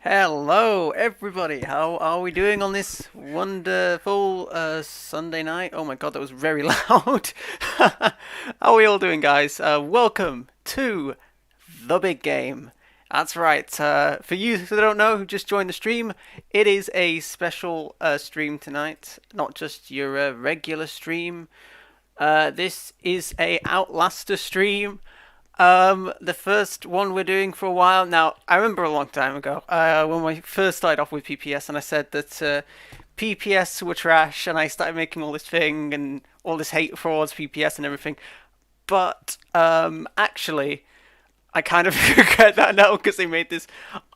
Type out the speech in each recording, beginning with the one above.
Hello, everybody. How are we doing on this wonderful Sunday night? Oh my God, that was very loud. How are we all doing, guys? Welcome to the big game. That's right. For you who don't know, who just joined the stream, it is a special stream tonight. Not just your regular stream. This is a Outlaster stream. The first one we're doing for a while now. I remember a long time ago when we first started off with PPS, and I said that PPS were trash, and I started making all this thing and all this hate towards PPS and everything. But actually, I kind of regret that now because they made this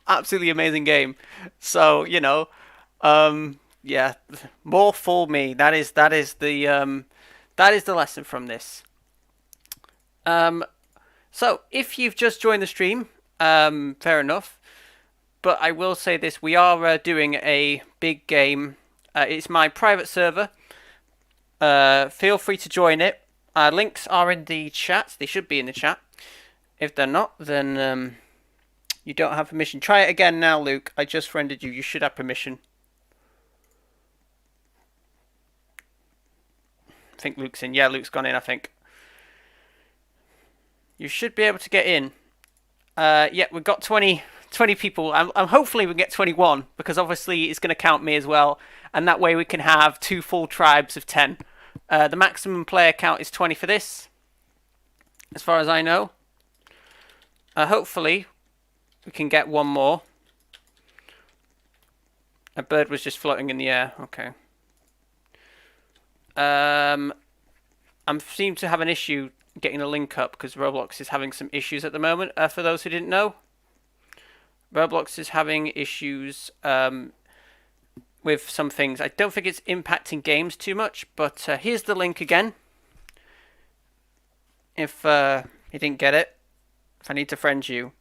absolutely amazing game. So yeah, more for me. That is the lesson from this. Um, so, if you've just joined the stream, fair enough. But I will say this: we are doing a big game. It's my private server. Feel free to join it. Links are in the chat. They should be in the chat. If they're not, then you don't have permission. Try it again now, Luke. I just friended you. You should have permission. I think Luke's in. Yeah, Luke's gone in, I think. You should be able to get in. Yeah, we've got 20 people. I'm hopefully we can get 21 because obviously it's going to count me as well, and that way we can have two full tribes of 10. The maximum player count is 20 for this, as far as I know. Hopefully we can get one more. A bird was just floating in the air. Okay. I seem to have an issue getting a link up because Roblox is having some issues at the moment. For those who didn't know, Roblox is having issues with some things. I don't think it's impacting games too much, but here's the link again. If you didn't get it, if I need to friend you.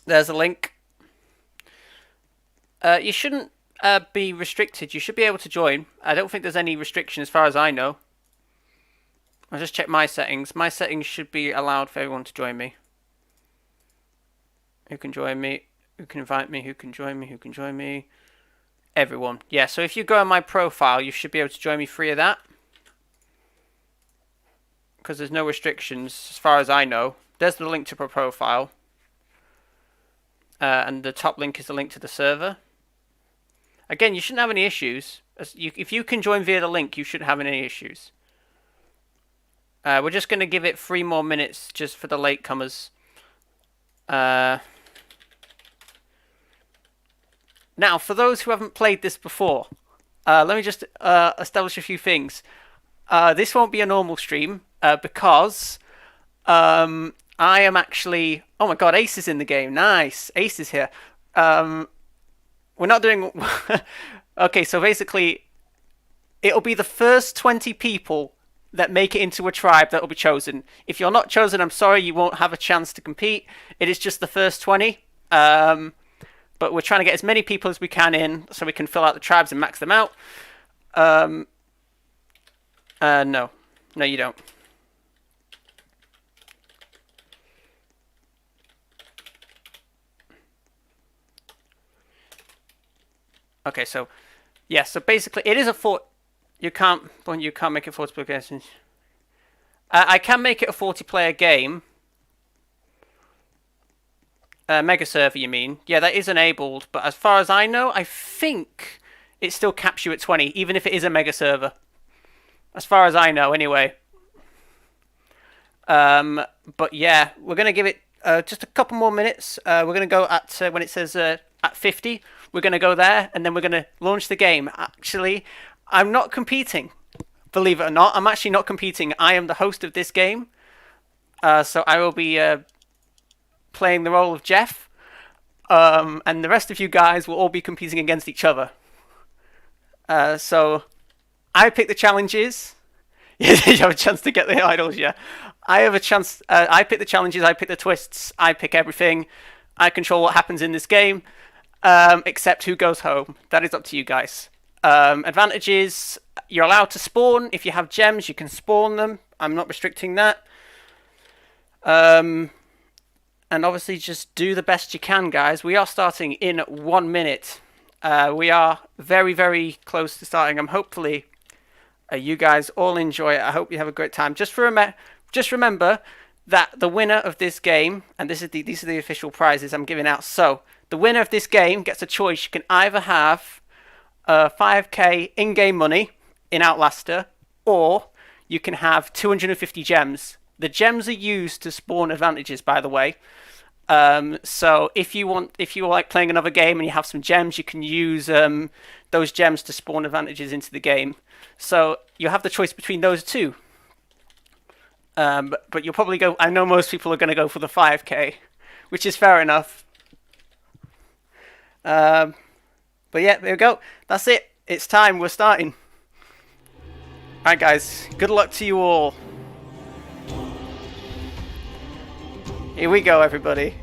There's a link. You shouldn't be restricted. You should be able to join. I don't think there's any restriction as far as I know. I'll just check my settings. My settings should be allowed for everyone to join me. Who can join me? Who can invite me? Who can join me? Who can join me? Everyone. Yeah, so if you go on my profile, you should be able to join me free of that. Because there's no restrictions as far as I know. There's the link to my profile. And the top link is the link to the server. Again, you shouldn't have any issues. If you can join via the link, you shouldn't have any issues. We're just going to give it 3 more minutes just for the latecomers. Now, for those who haven't played this before, let me just establish a few things. This won't be a normal stream because I am actually... Oh my god, Ace is in the game. Nice. Ace is here. We're not doing... Okay, so basically, it'll be the first 20 people that make it into a tribe that will be chosen. If you're not chosen, I'm sorry, you won't have a chance to compete. It is just the first 20. But we're trying to get as many people as we can in so we can fill out the tribes and max them out. No. No, you don't. Okay, so yeah, so basically it is a fort. You can't make it 40 player games. I can make it a 40-player game. Mega server, you mean? Yeah, that is enabled, but as far as I know, I think it still caps you at 20, even if it is a mega server. As far as I know, anyway. But yeah, we're gonna give it just a couple more minutes. We're gonna go at when it says at 50. We're going to go there, and then we're going to launch the game. Actually, I'm not competing. Believe it or not, I'm actually not competing. I am the host of this game. So I will be playing the role of Jeff. And the rest of you guys will all be competing against each other. So I pick the challenges. You have a chance to get the idols, yeah. I have a chance. I pick the challenges, I pick the twists, I pick everything. I control what happens in this game. Except who goes home. That is up to you guys. Advantages, you're allowed to spawn. If you have gems, you can spawn them. I'm not restricting that. and obviously just do the best you can, guys. We are starting in 1 minute. We are very, very close to starting. Hopefully you guys all enjoy it. I hope you have a great time. Just remember that the winner of this game, and these are the official prizes I'm giving out. So the winner of this game gets a choice. You can either have 5k in-game money in Outlaster, or you can have 250 gems. The gems are used to spawn advantages, by the way. So if you like playing another game and you have some gems, you can use those gems to spawn advantages into the game. So you have the choice between those two. But you'll probably go. I know most people are going to go for the 5k, which is fair enough. But yeah, there we go. That's it. It's time. We're starting. Alright, guys. Good luck to you all. Here we go, everybody.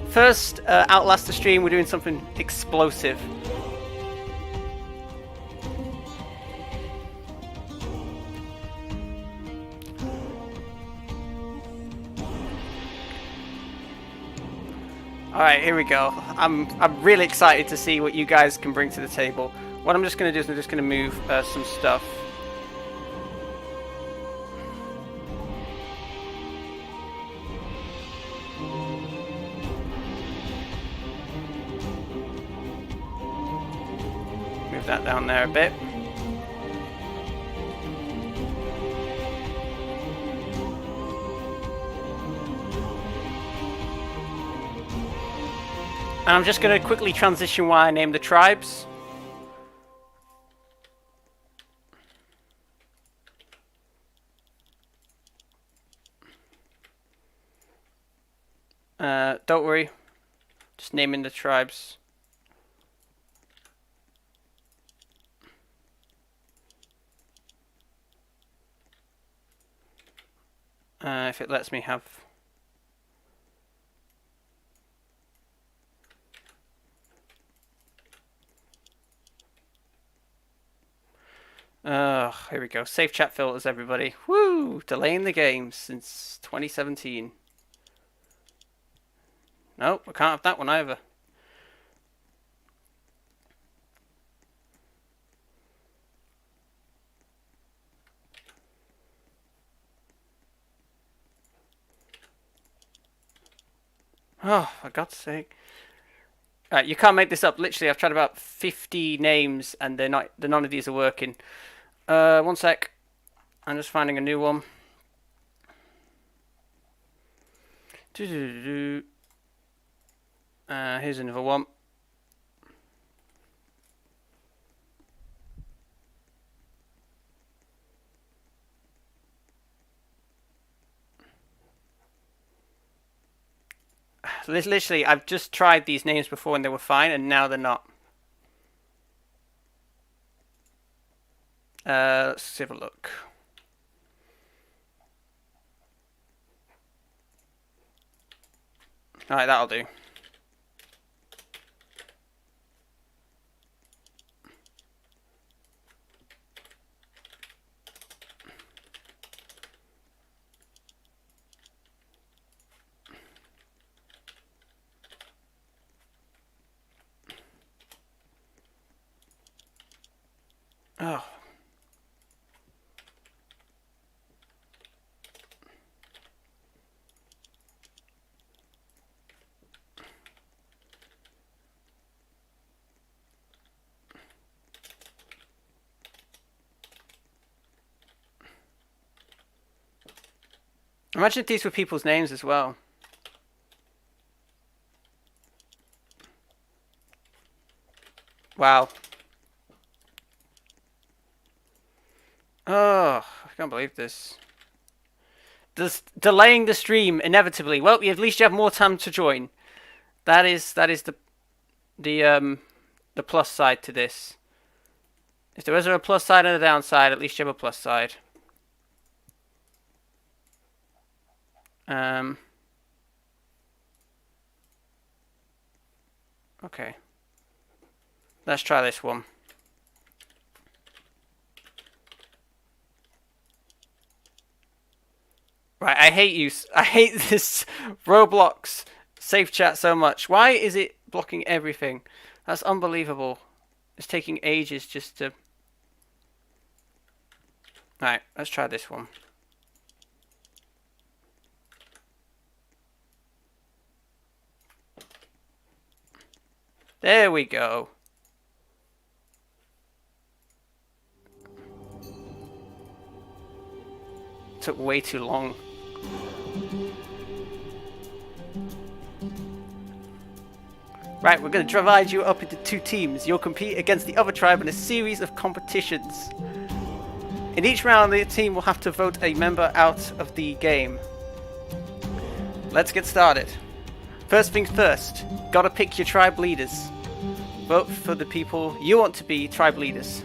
First Outlaster stream, we're doing something explosive. Alright, here we go. I'm really excited to see what you guys can bring to the table. What I'm just going to do is I'm just going to move some stuff. Move that down there a bit. And I'm just going to quickly transition why I named the tribes. Don't worry. Just naming the tribes. If it lets me have... here we go. Safe chat filters, everybody. Woo! Delaying the game since 2017. Nope, I can't have that one either. Oh, for God's sake. You can't make this up. Literally, I've tried about 50 names and none of these are working. 1 sec. I'm just finding a new one. Here's another one. Literally, I've just tried these names before and they were fine, and now they're not. Let's have a look. Alright, that'll do. Oh. Imagine if these were people's names as well. Wow. Oh, I can't believe this. Just delaying the stream inevitably. Well, at least you have more time to join. That is the plus side to this. If there is a plus side and a downside, at least you have a plus side. Okay. Let's try this one. Right, I hate you. I hate this Roblox safe chat so much. Why is it blocking everything? That's unbelievable. It's taking ages just to... Right, let's try this one. There we go. Took way too long. Right, we're going to divide you up into two teams. You'll compete against the other tribe in a series of competitions. In each round, the team will have to vote a member out of the game. Let's get started. First things first, gotta pick your tribe leaders. Vote for the people you want to be tribe leaders.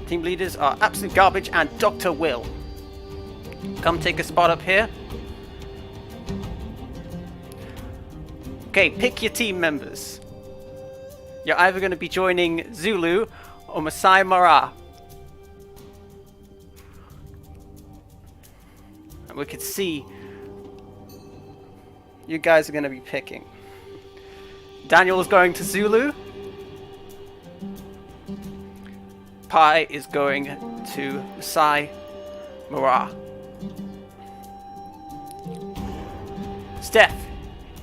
Team leaders are Absolute Garbage and Dr. Will. Come take a spot up here. Okay, pick your team members. You're either going to be joining Zulu or Masai Mara. And we can see you guys are going to be picking. Daniel is going to Zulu. Pi is going to Masai Mara. Steph,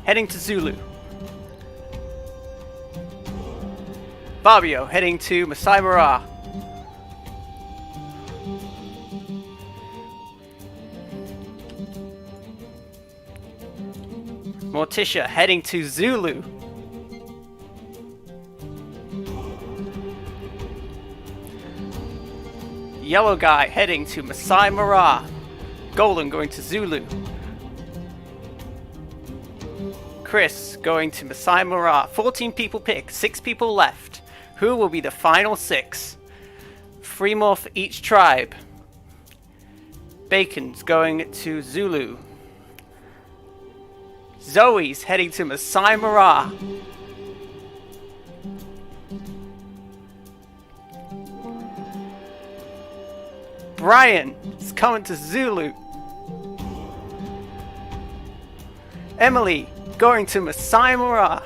heading to Zulu. Fabio, heading to Masai Mara. Morticia, heading to Zulu. Yellow guy heading to Masai Mara. Golden going to Zulu. Chris going to Masai Mara. 14 people pick, 6 people left. Who will be the final 6? 3 more for each tribe. Bacon's going to Zulu. Zoe's heading to Masai Mara. Brian is coming to Zulu. Emily going to Masai Mara.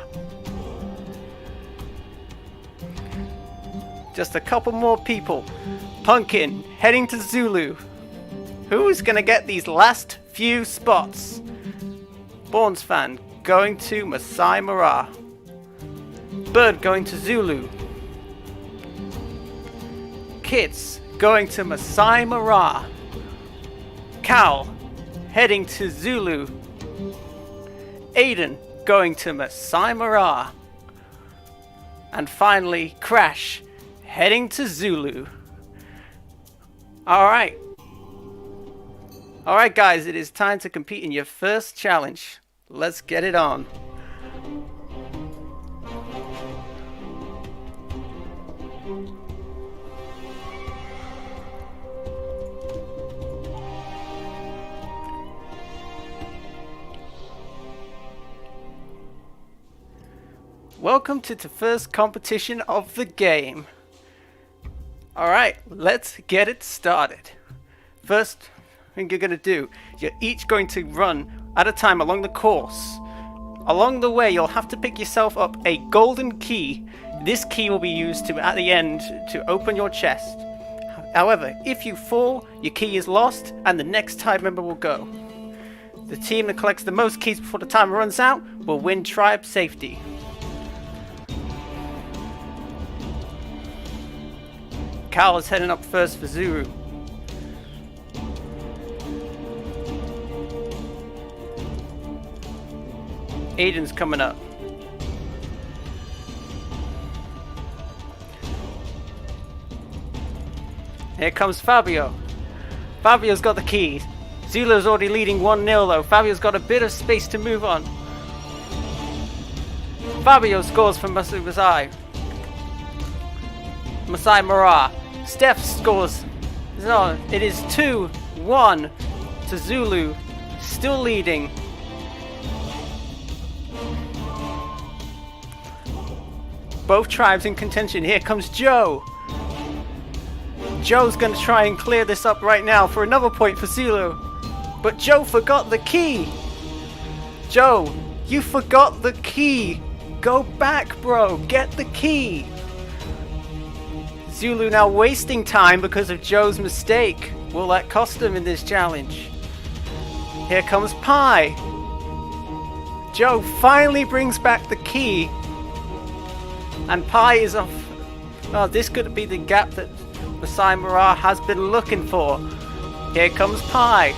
Just a couple more people. Pumpkin heading to Zulu. Who's gonna get these last few spots? Bourne's fan going to Masai Mara. Bird going to Zulu. Kids going to Masai Mara. Cal heading to Zulu. Aiden going to Masai Mara. And finally, Crash heading to Zulu. Alright. Alright guys, it is time to compete in your first challenge. Let's get it on. Welcome to the first competition of the game. Alright, let's get it started. First thing you're going to do, you're each going to run at a time along the course. Along the way, you'll have to pick yourself up a golden key. This key will be used at the end to open your chest. However, if you fall, your key is lost and the next tribe member will go. The team that collects the most keys before the timer runs out will win tribe safety. Cal is heading up first for Zulu. Aiden's coming up. Here comes Fabio. Fabio's got the keys. Zulu's already leading 1-0 though. Fabio's got a bit of space to move on. Fabio scores from Masai Mara. Steph scores. No, it is 2-1 to Zulu. Still leading. Both tribes in contention. Here comes Joe. Joe's going to try and clear this up right now for another point for Zulu. But Joe forgot the key. Joe, you forgot the key. Go back, bro. Get the key. Zulu now wasting time because of Joe's mistake. Will that cost him in this challenge? Here comes Pi. Joe finally brings back the key. And Pi is off. Oh, this could be the gap that Masai Mara has been looking for. Here comes Pi.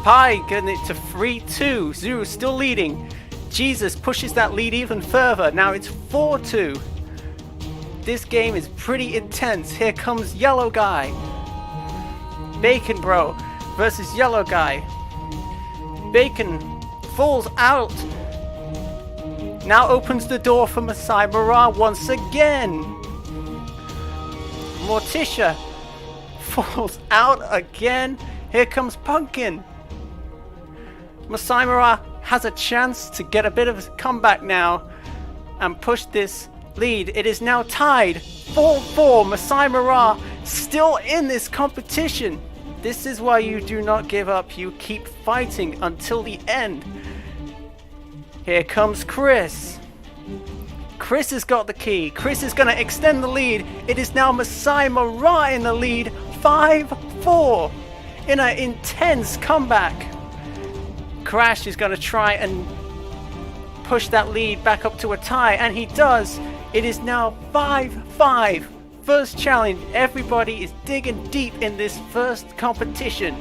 Pi getting it to 3-2. Zulu still leading. Jesus pushes that lead even further. Now it's 4-2. This game is pretty intense. Here comes Yellow Guy. Bacon Bro versus Yellow Guy. Bacon falls out. Now opens the door for Masai Mara once again. Morticia falls out again. Here comes Pumpkin. Masai Mara has a chance to get a bit of a comeback now and push this lead. It is now tied 4-4. Masai Mara still in this competition. This is why you do not give up. You keep fighting until the end. Here comes Chris. Chris has got the key. Chris is going to extend the lead. It is now Masai Mara in the lead, 5-4 in an intense comeback. Crash is going to try and push that lead back up to a tie, and he does. It is now 5-5. First challenge. Everybody is digging deep in this first competition.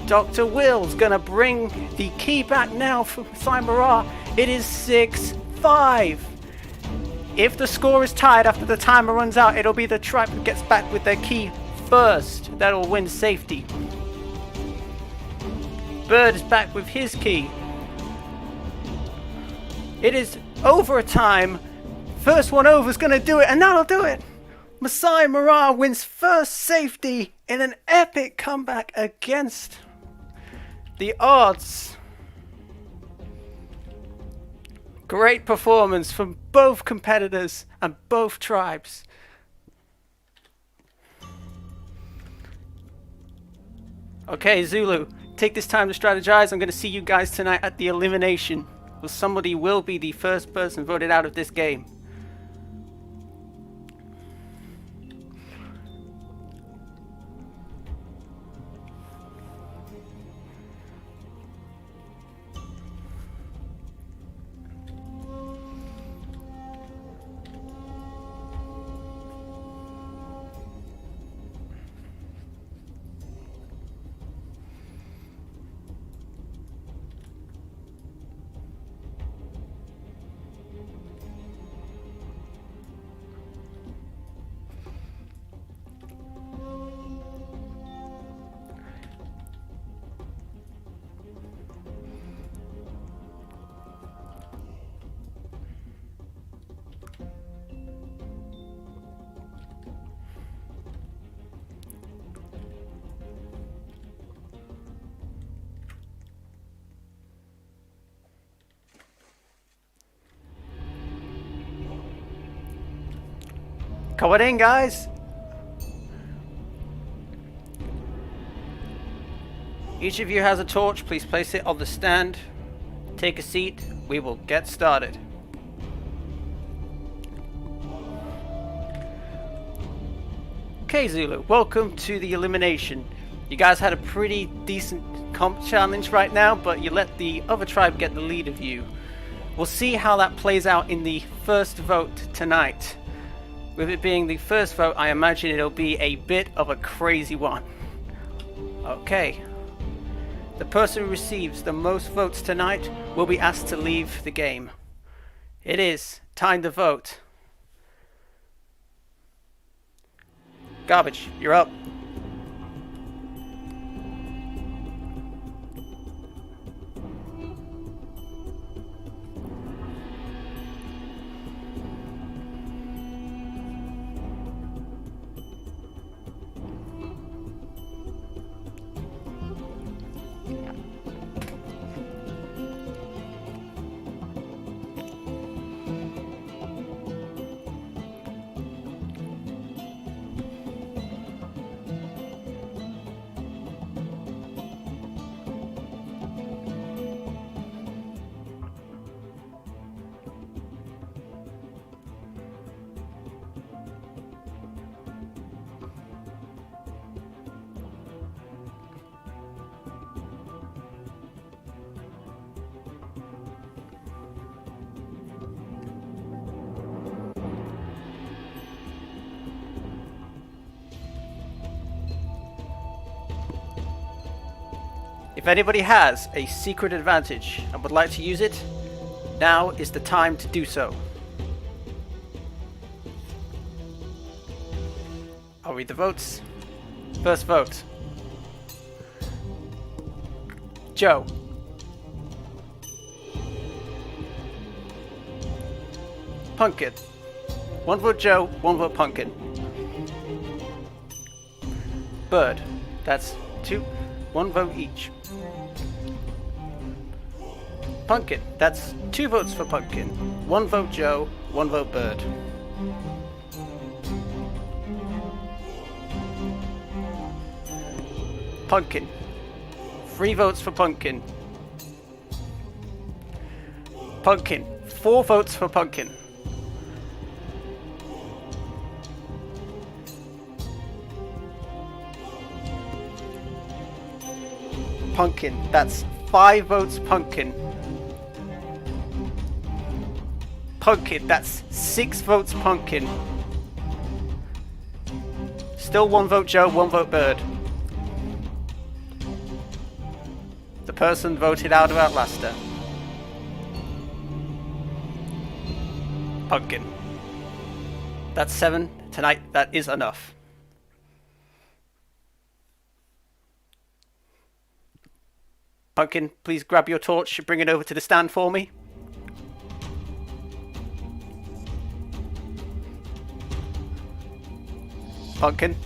Dr. Will's gonna bring the key back now for Masai Mara. It is 6-5. If the score is tied after the timer runs out, it'll be the tribe that gets back with their key first. That'll win safety. Bird is back with his key. It is overtime. First one over is going to do it, and that'll do it. Masai Mara wins first safety in an epic comeback against the odds. Great performance from both competitors and both tribes. Okay, Zulu, take this time to strategize. I'm going to see you guys tonight at the elimination. Well, somebody will be the first person voted out of this game. Come on in, guys. Each of you has a torch. Please place it on the stand. Take a seat. We will get started. Okay, Zulu, welcome to the elimination. You guys had a pretty decent comp challenge right now, but you let the other tribe get the lead of you. We'll see how that plays out in the first vote tonight. With it being the first vote, I imagine it'll be a bit of a crazy one. Okay. The person who receives the most votes tonight will be asked to leave the game. It is time to vote. Garbage, you're up. If anybody has a secret advantage and would like to use it, now is the time to do so. I'll read the votes. First vote. Joe. Pumpkin. 1 vote Joe, 1 vote Pumpkin. Bird. That's 2. 1 vote each. Pumpkin. That's 2 votes for Pumpkin. 1 vote Joe, 1 vote Bird. Pumpkin. 3 votes for Pumpkin. Pumpkin. 4 votes for Pumpkin. Pumpkin. That's 5 votes Pumpkin. Pumpkin. That's 6 votes Pumpkin. Still 1 vote Joe, 1 vote Bird. The person voted out of Outlaster. Pumpkin. That's 7. Tonight, that is enough. Pumpkin, please grab your torch and bring it over to the stand for me. Pumpkin.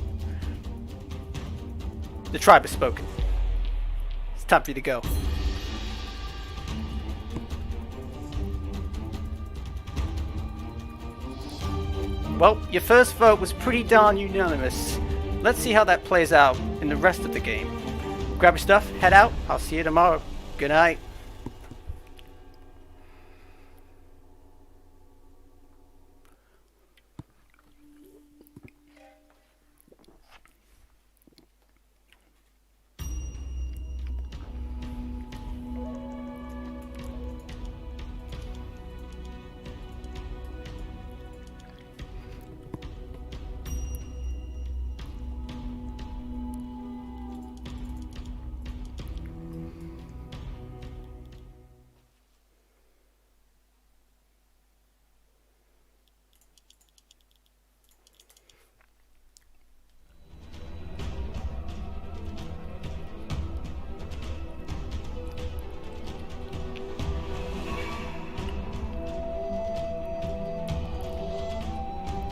The tribe has spoken. It's time for you to go. Well, your first vote was pretty darn unanimous. Let's see how that plays out in the rest of the game. Grab your stuff, head out. I'll see you tomorrow. Good night.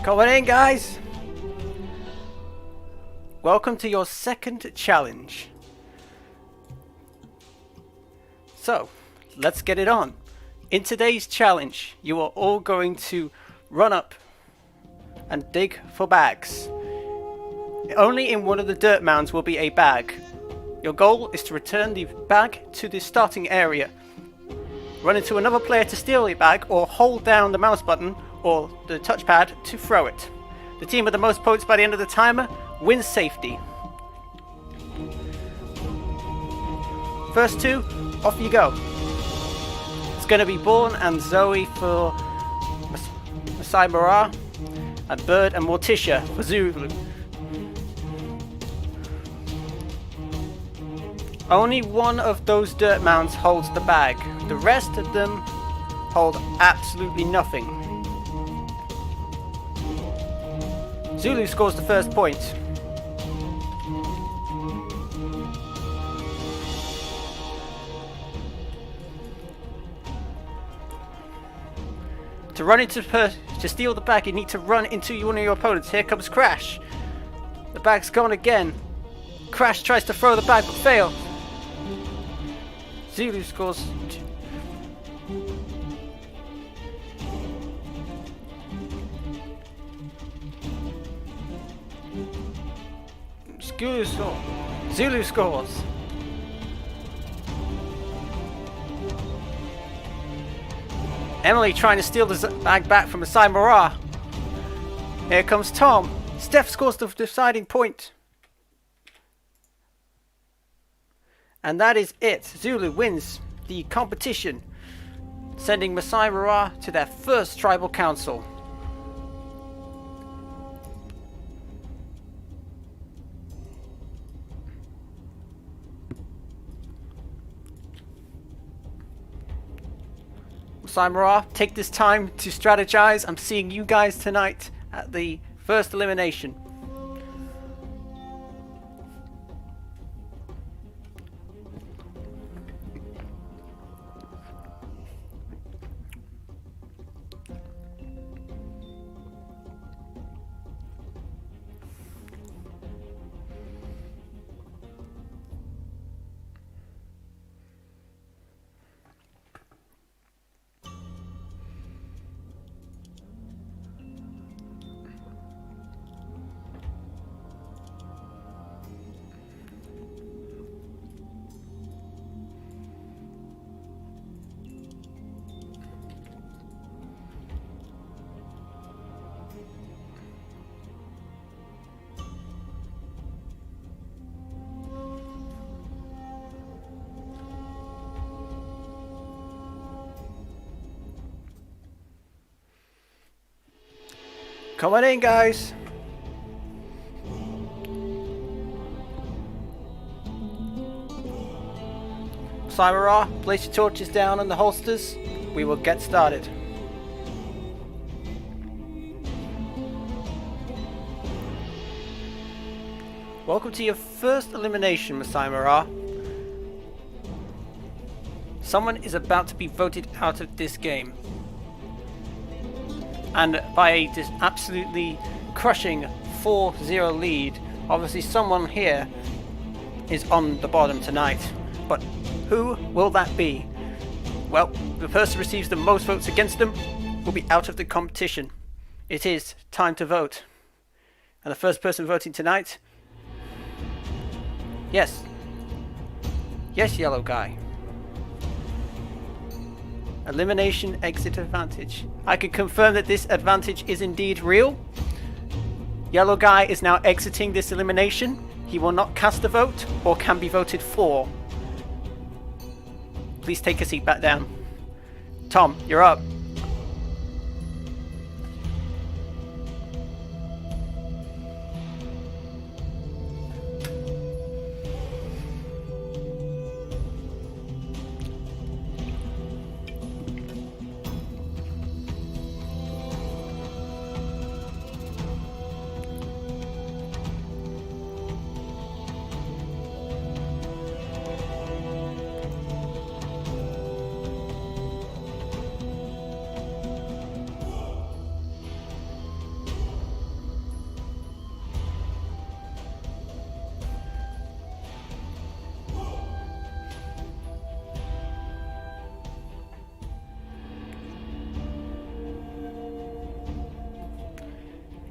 Coming in, guys! Welcome to your second challenge. So, let's get it on. In today's challenge, you are all going to run up and dig for bags. Only in one of the dirt mounds will be a bag. Your goal is to return the bag to the starting area. Run into another player to steal a bag, or hold down the mouse button or the touchpad to throw it. The team with the most points by the end of the timer wins safety. First 2, off you go. It's going to be Born and Zoe for Masai Mara, and Bird and Morticia for Zulu. Only one of those dirt mounds holds the bag. The rest of them hold absolutely nothing. Zulu scores the first point. To steal the bag, you need to run into one of your opponents. Here comes Crash. The bag's gone again. Crash tries to throw the bag but fails. Zulu scores. Zulu scores. Emily trying to steal the bag back from Masai Mara. Here comes Tom. Steph scores the deciding point. And that is it. Zulu wins the competition, sending Masai Mara to their first tribal council. Masai Mara, take this time to strategize. I'm seeing you guys tonight at the first elimination. Come on in, guys. Masai Mara, place your torches down on the holsters. We will get started. Welcome to your first elimination, Masai Mara. Someone is about to be voted out of this game. And by a just absolutely crushing 4-0 lead, obviously someone here is on the bottom tonight. But who will that be? Well, the person who receives the most votes against them will be out of the competition. It is time to vote. And the first person voting tonight... Yes, yellow guy. Elimination exit advantage. I can confirm that this advantage is indeed real. Yellow guy is now exiting this elimination. He will not cast a vote or can be voted for. Please take a seat back down. Tom, you're up.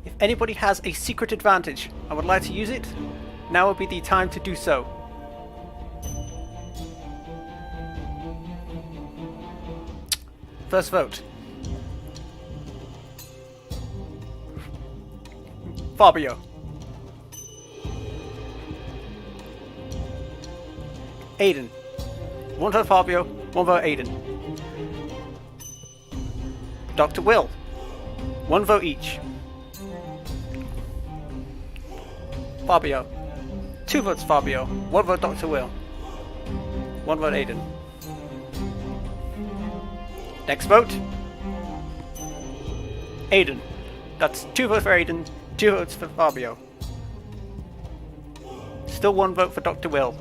If anybody has a secret advantage and would like to use it, now would be the time to do so. First vote. Fabio. Aiden. One vote Fabio, one vote Aiden. Dr. Will. One vote each. Fabio. 2 votes Fabio. 1 vote Dr. Will. 1 vote Aiden. Next vote. Aiden. That's 2 votes for Aiden, 2 votes for Fabio. Still 1 vote for Dr. Will.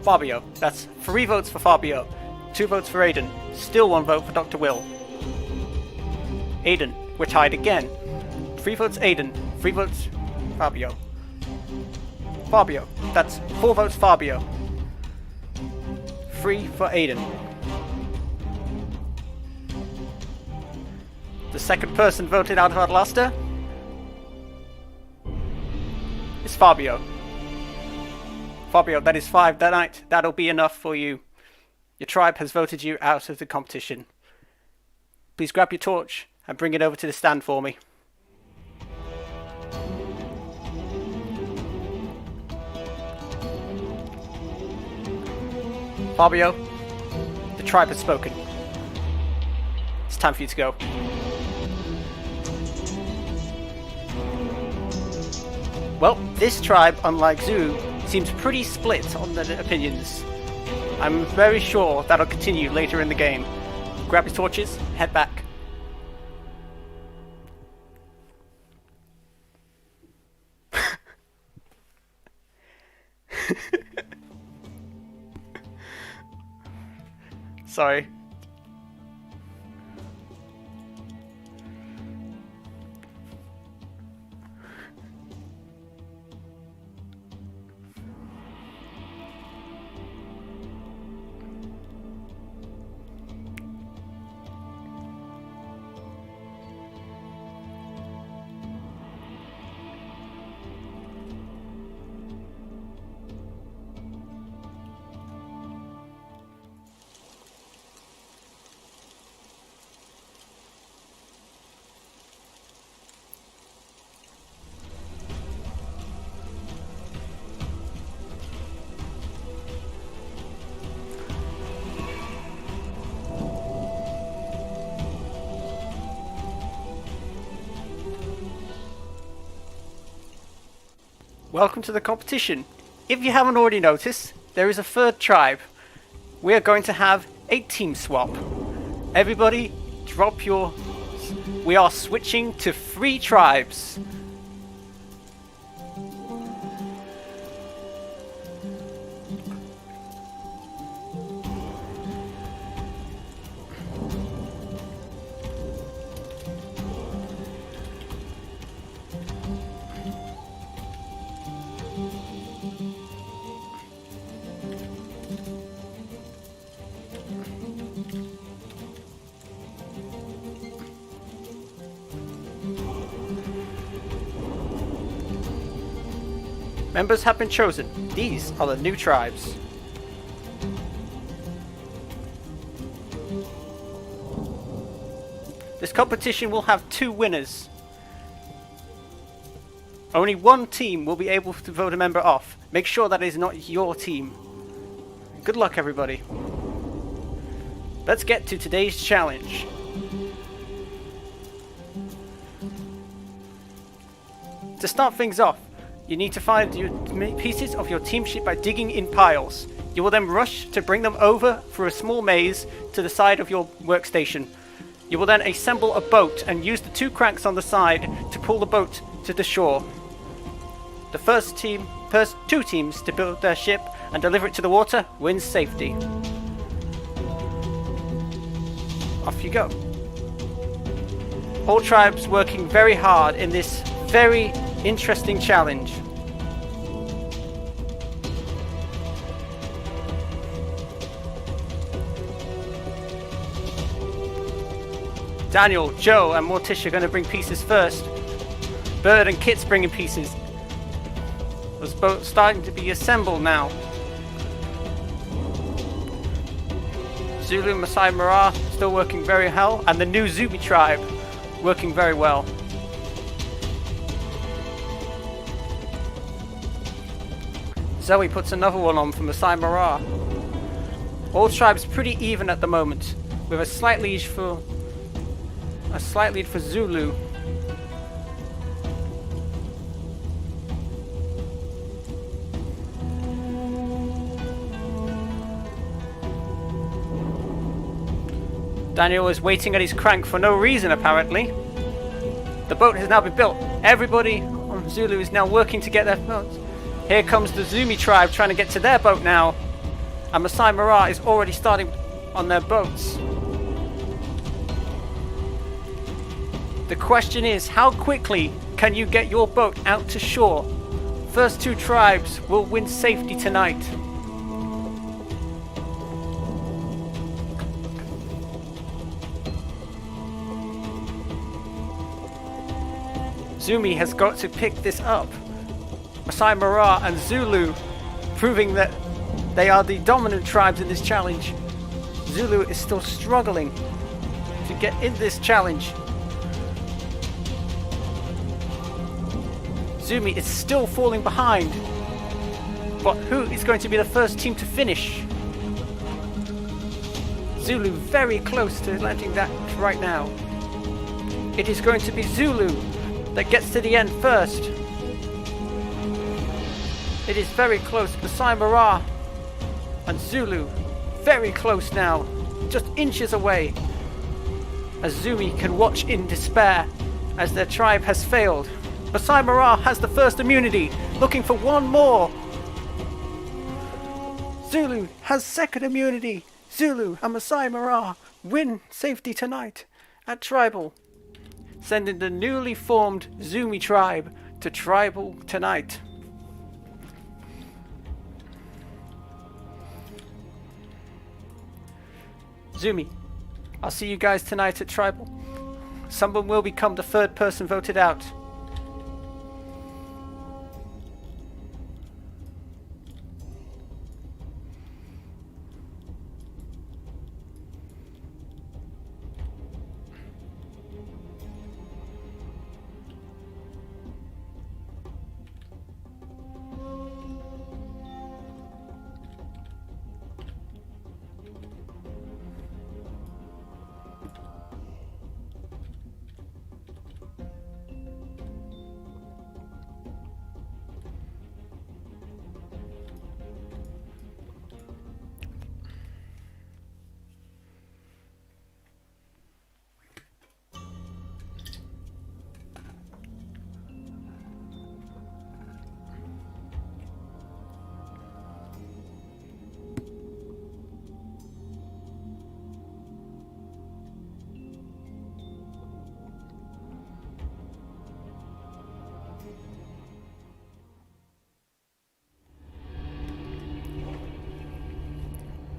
Fabio. That's 3 votes for Fabio, 2 votes for Aiden. Still 1 vote for Dr. Will. Aiden. We're tied again. 3 votes Aiden, 3 votes Fabio. Fabio. That's 4 votes Fabio. 3 for Aiden. The second person voted out of Outlaster is Fabio. Fabio, that is 5 that night. That'll be enough for you. Your tribe has voted you out of the competition. Please grab your torch and bring it over to the stand for me. Fabio, the tribe has spoken. It's time for you to go. Well, this tribe, unlike Zulu, seems pretty split on their opinions. I'm very sure that'll continue later in the game. Grab your torches, head back. Sorry. Welcome to the competition. If you haven't already noticed, there is a third tribe. We are going to have a team swap. Everybody, drop your... We are switching to 3 tribes. Members have been chosen. These are the new tribes. This competition will have 2 winners. Only one team will be able to vote a member off. Make sure that is not your team. Good luck, everybody. Let's get to today's challenge. To start things off, you need to find your pieces of your team sheet by digging in piles. You will then rush to bring them over through a small maze to the side of your workstation. You will then assemble a boat and use the 2 cranks on the side to pull the boat to the shore. The first 2 teams to build their ship and deliver it to the water wins safety. Off you go. All tribes working very hard in this very interesting challenge. Daniel, Joe and Morticia are going to bring pieces first. Bird and Kit's bringing pieces. Those boats starting to be assembled now. Zulu and Masai Mara still working very well, and the new Zoomi tribe working very well. Zoe puts another one on for Masai Mara. All tribes pretty even at the moment, with a slight lead for Zulu. Daniel is waiting at his crank for no reason apparently. The boat has now been built. Everybody on Zulu is now working to get their boats. Here comes the Zoomi tribe trying to get to their boat now. And Masai Mara is already starting on their boats. The question is, how quickly can you get your boat out to shore? First 2 tribes will win safety tonight. Zoomi has got to pick this up. Masai Mara and Zulu proving that they are the dominant tribes in this challenge. Zulu is still struggling to get in this challenge. Zoomi is still falling behind. But who is going to be the first team to finish? Zulu very close to landing that right now. It is going to be Zulu that gets to the end first. It is very close. Masai Mara and Zulu very close now, just inches away, as Zoomi can watch in despair as their tribe has failed. Masai Mara has the first immunity, looking for one more. Zulu has second immunity. Zulu and Masai Mara win safety tonight at Tribal, sending the newly formed Zoomi tribe to Tribal tonight. Zoomi, I'll see you guys tonight at Tribal. Someone will become the third person voted out.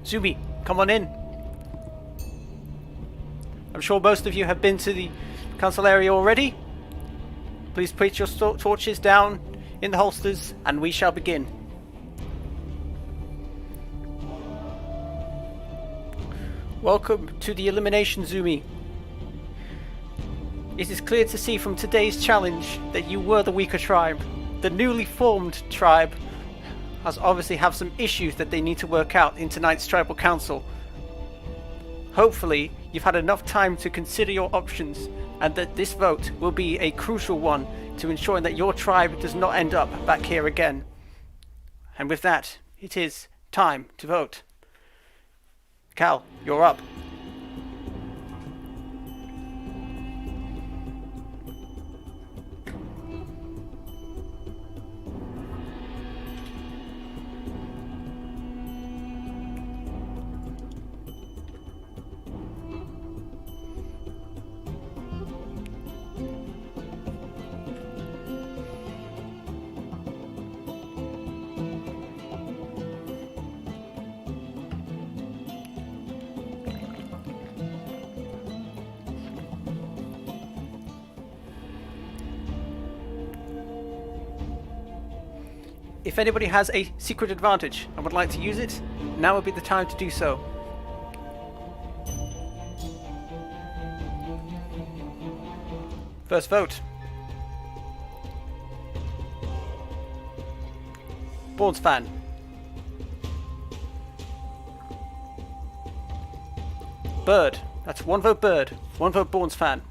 Zoomi, come on in. I'm sure most of you have been to the council area already. Please put your torches down in the holsters and we shall begin. Welcome to the elimination, Zoomi. It is clear to see from today's challenge that you were the weaker tribe. The newly formed tribe has obviously have some issues that they need to work out in tonight's tribal council. Hopefully you've had enough time to consider your options and that this vote will be a crucial one to ensuring that your tribe does not end up back here again. And with that, it is time to vote. Cal, you're up. If anybody has a secret advantage and would like to use it, now would be the time to do so. First vote. Boards fan. Bird. That's one vote Bird. One vote Bourne's fan.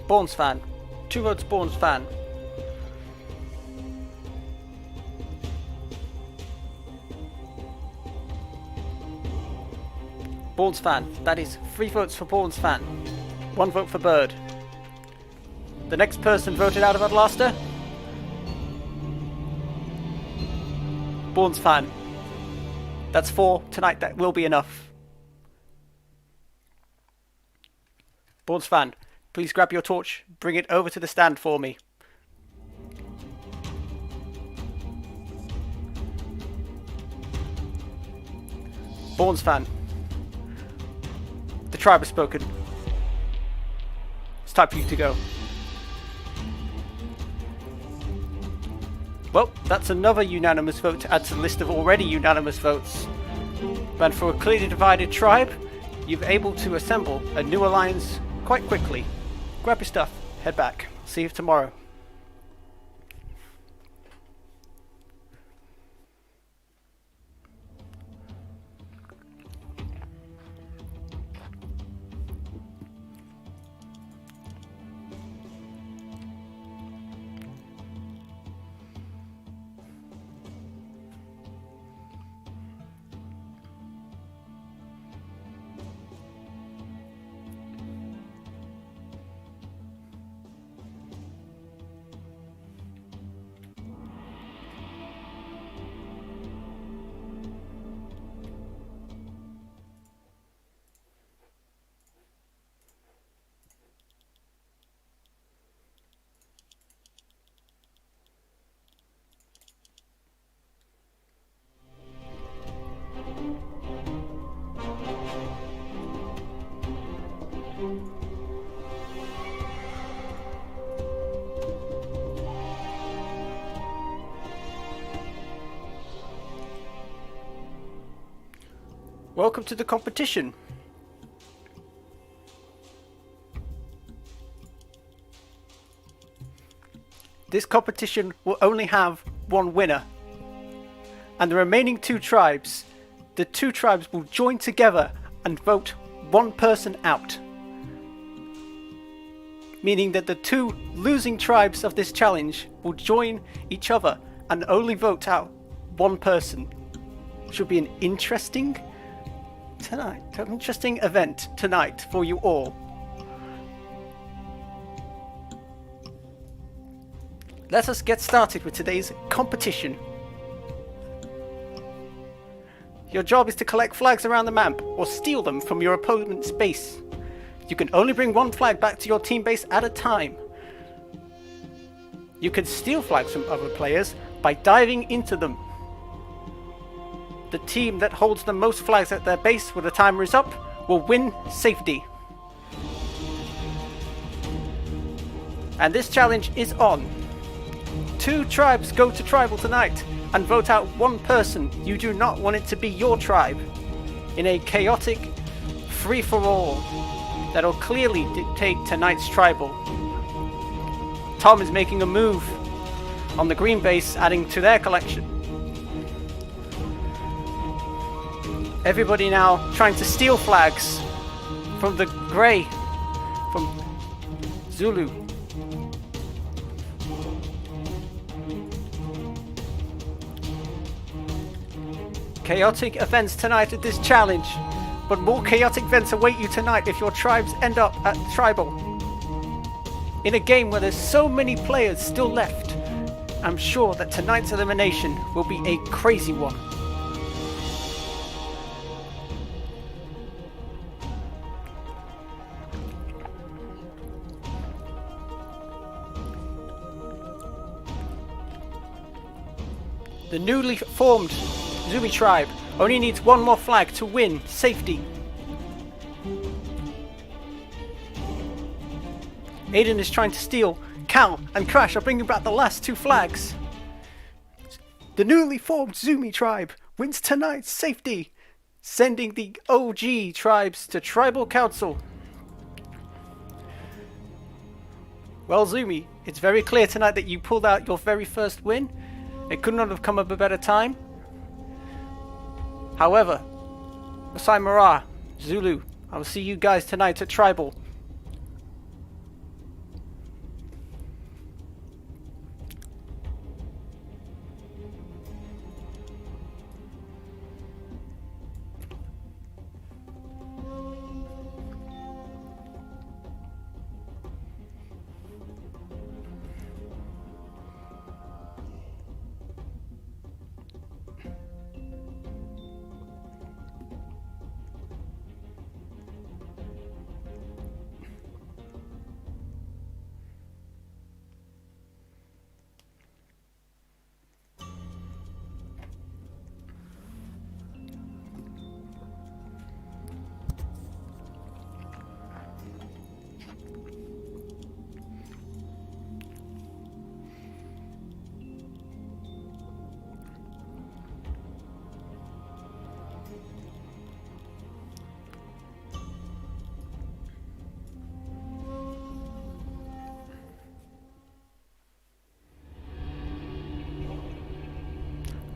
Bourne's fan. Two votes Bourne's fan. Bourne's fan. That is 3 votes for Bourne's fan. 1 vote for Bird. The next person voted out of Outlaster. Bourne's fan. That's 4 tonight. That will be enough. Bourne's fan, please grab your torch. Bring it over to the stand for me. Bourne's fan. The tribe has spoken. It's time for you to go. Well, that's another unanimous vote to add to the list of already unanimous votes. And for a clearly divided tribe, you're able to assemble a new alliance quite quickly. Grab your stuff, head back. See you tomorrow. Welcome to the competition. This competition will only have one winner. And the remaining two tribes, the two tribes will join together and vote one person out. Meaning that the two losing tribes of this challenge will join each other and only vote out one person. Should be an interesting event tonight for you all. Let us get started with today's competition. Your job is to collect flags around the map or steal them from your opponent's base. You can only bring one flag back to your team base at a time. You can steal flags from other players by diving into them. The team that holds the most flags at their base when the timer is up will win safety. And this challenge is on. Two tribes go to tribal tonight and vote out one person you do not want it to be your tribe in a chaotic free-for-all that'll clearly dictate tonight's tribal. Tom is making a move on the green base, adding to their collection. Everybody now trying to steal flags from the grey, from Zulu. Chaotic events tonight at this challenge, but more chaotic events await you tonight if your tribes end up at tribal. In a game where there's so many players still left, I'm sure that tonight's elimination will be a crazy one. The newly formed Zoomi tribe only needs one more flag to win safety. Aiden is trying to steal. Cal and Crash are bringing back the last two flags. The newly formed Zoomi tribe wins tonight's safety, sending the OG tribes to tribal council. Well, Zoomi, it's very clear tonight that you pulled out your very first win. It could not have come up a better time. However, Masai Mara, Zulu, I will see you guys tonight at tribal.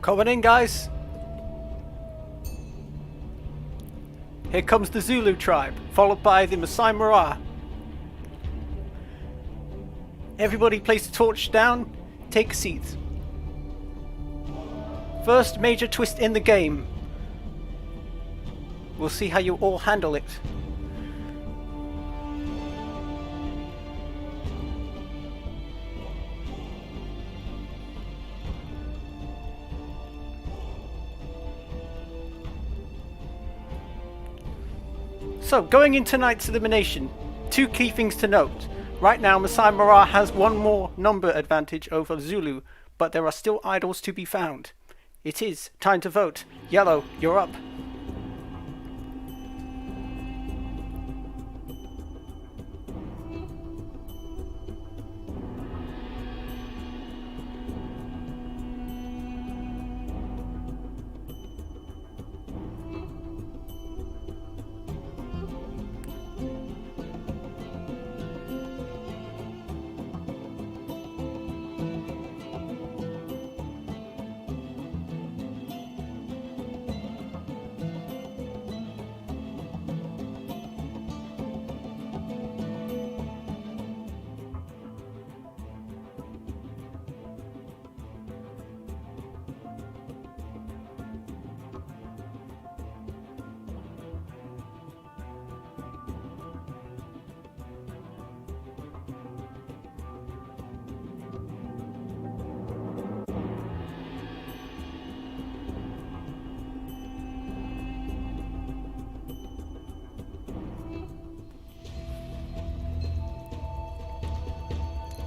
Coming in, guys. Here comes the Zulu tribe, followed by the Masai Mara. Everybody place the torch down, take a seat. First major twist in the game. We'll see how you all handle it. So, going in tonight's elimination, two key things to note. Right now, Masai Mara has one more number advantage over Zulu, but there are still idols to be found. It is time to vote. Yellow, you're up.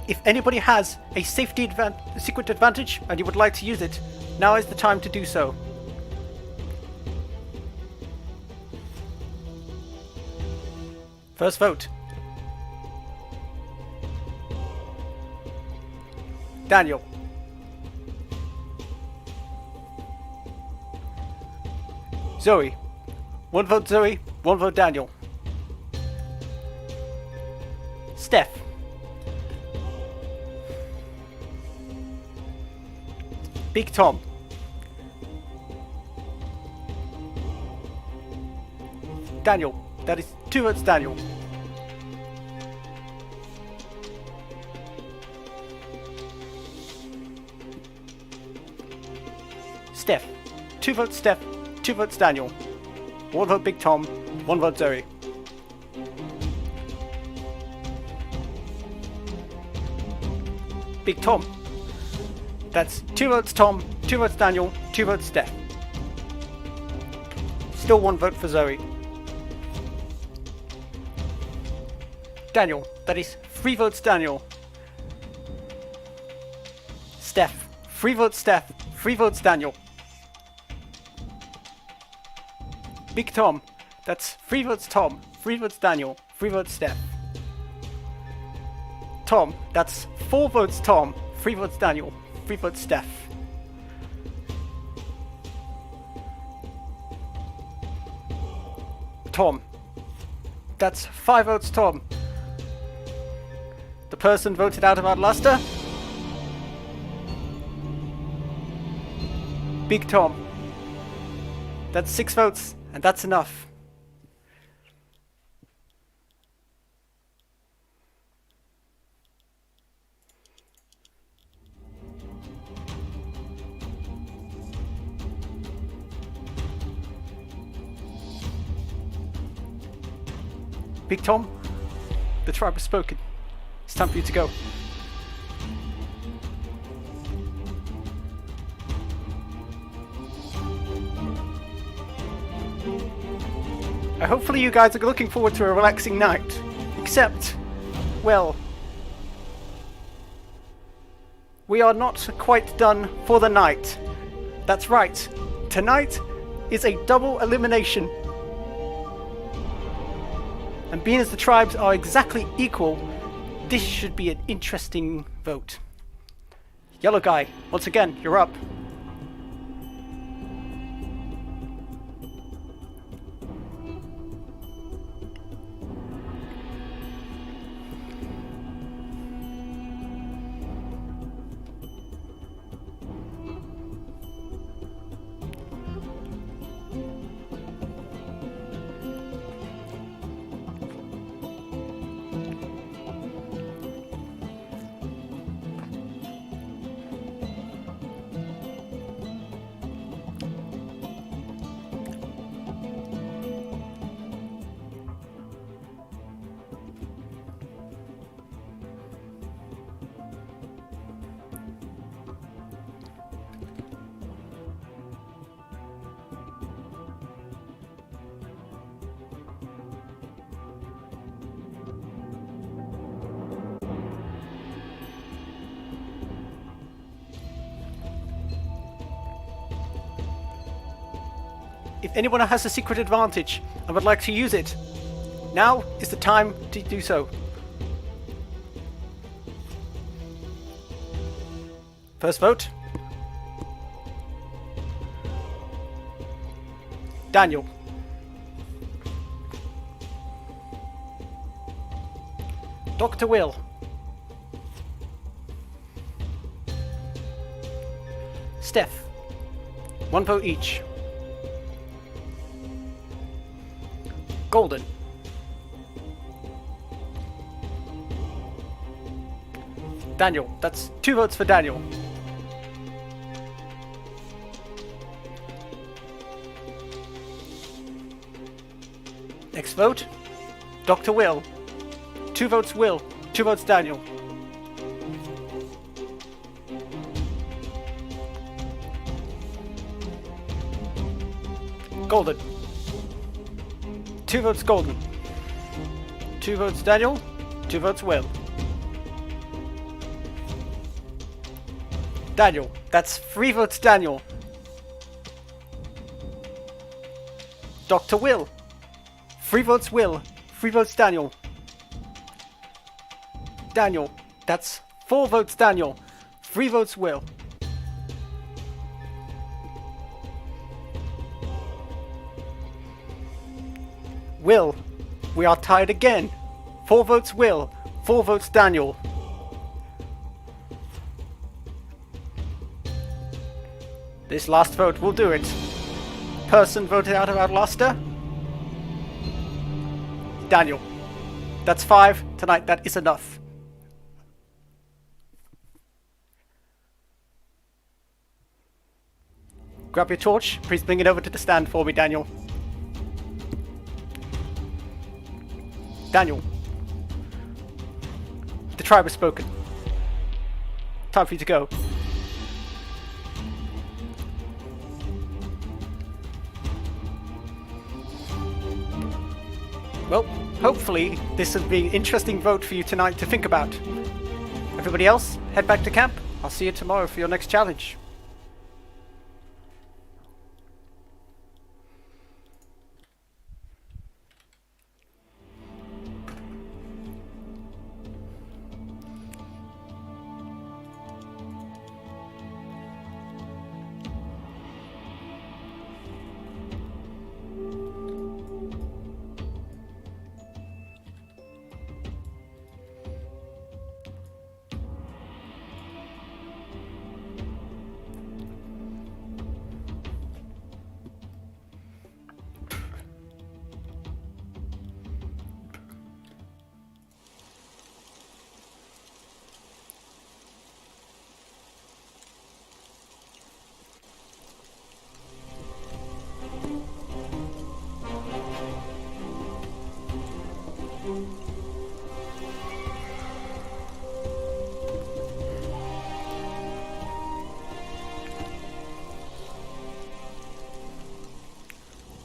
If anybody has a secret advantage and you would like to use it, now is the time to do so. First vote. Daniel. Zoe. 1 vote Zoe, 1 vote Daniel. Steph. Big Tom. Daniel. That is 2 votes Daniel. Steph. 2 votes Steph, 2 votes Daniel. 1 vote Big Tom, 1 vote Zoe. Big Tom. That's 2 votes Tom, 2 votes Daniel, 2 votes Steph. Still 1 vote for Zoe. Daniel. That is 3 votes Daniel. Steph. 3 votes Steph, 3 votes Daniel. Big Tom. That's 3 votes Tom, 3 votes Daniel, 3 votes Steph. Tom. That's 4 votes Tom, 3 votes Daniel, 3 votes Steph. Tom. That's 5 votes Tom. The person voted out of Outlaster. Big Tom. That's 6 votes, and that's enough. Big Tom, the tribe has spoken. It's time for you to go. Hopefully you guys are looking forward to a relaxing night. Except, well, we are not quite done for the night. That's right. Tonight is a double elimination. And being as the tribes are exactly equal, this should be an interesting vote. Yellow guy, once again, you're up. If anyone has a secret advantage and would like to use it, now is the time to do so. First vote. Daniel. Dr. Will. Steph. 1 vote each. Golden. Daniel. That's 2 votes for Daniel. Next vote. Dr. Will. 2 votes Will. 2 votes Daniel. Golden. 2 votes Golden. 2 votes Daniel. 2 votes Will. Daniel. That's 3 votes Daniel. Dr. Will. 3 votes Will. 3 votes Daniel. Daniel. That's 4 votes Daniel. 3 votes Will. Will. We are tied again. 4 votes Will. 4 votes Daniel. This last vote will do it. Person voted out of Outlaster? Daniel. That's 5. Tonight that is enough. Grab your torch. Please bring it over to the stand for me, Daniel. Daniel. The tribe has spoken. Time for you to go. Well, hopefully this has been an interesting vote for you tonight to think about. Everybody else, head back to camp. I'll see you tomorrow for your next challenge.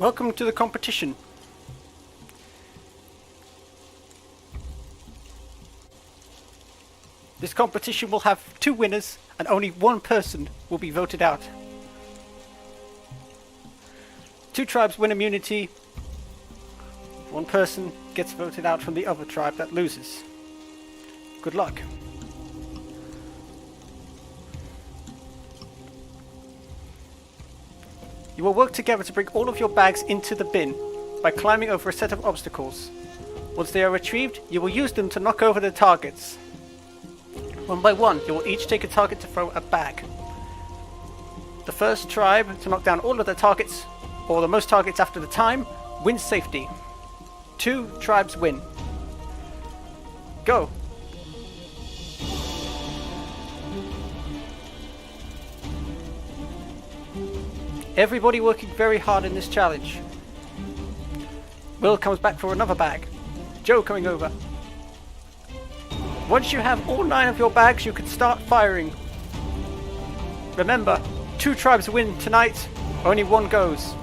Welcome to the competition. This competition will have 2 winners and only 1 person will be voted out. 2 tribes win immunity. 1 person gets voted out from the other tribe that loses. Good luck. You will work together to bring all of your bags into the bin by climbing over a set of obstacles. Once they are retrieved, you will use them to knock over the targets. 1 by 1, you will each take a target to throw a bag. The first tribe to knock down all of the targets, or the most targets after the time, wins safety. 2 tribes win. Go! Everybody working very hard in this challenge. Will comes back for another bag. Joe coming over. Once you have all 9 of your bags, you can start firing. Remember, 2 tribes win tonight, only 1 goes.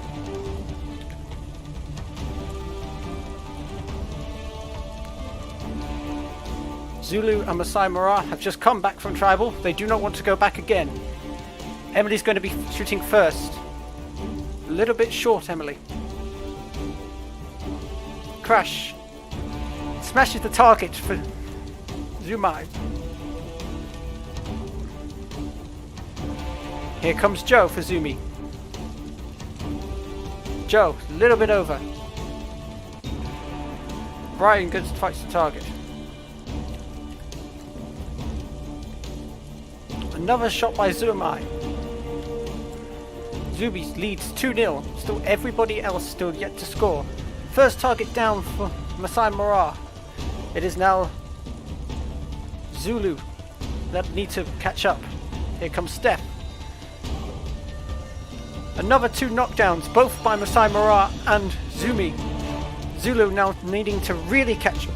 Zulu and Masai Mara have just come back from tribal. They do not want to go back again. Emily's going to be shooting first. A little bit short, Emily. Crash. Smashes the target for Zoomi. Here comes Joe for Zoomi. Joe, a little bit over. Brian goes and fights the target. Another shot by Zoomi. Zoomi leads 2-0. Still everybody else still yet to score. First target down for Masai Mara. It is now Zulu that need to catch up. Here comes Steph. Another 2 knockdowns, both by Masai Mara and Zoomi. Zulu now needing to really catch up.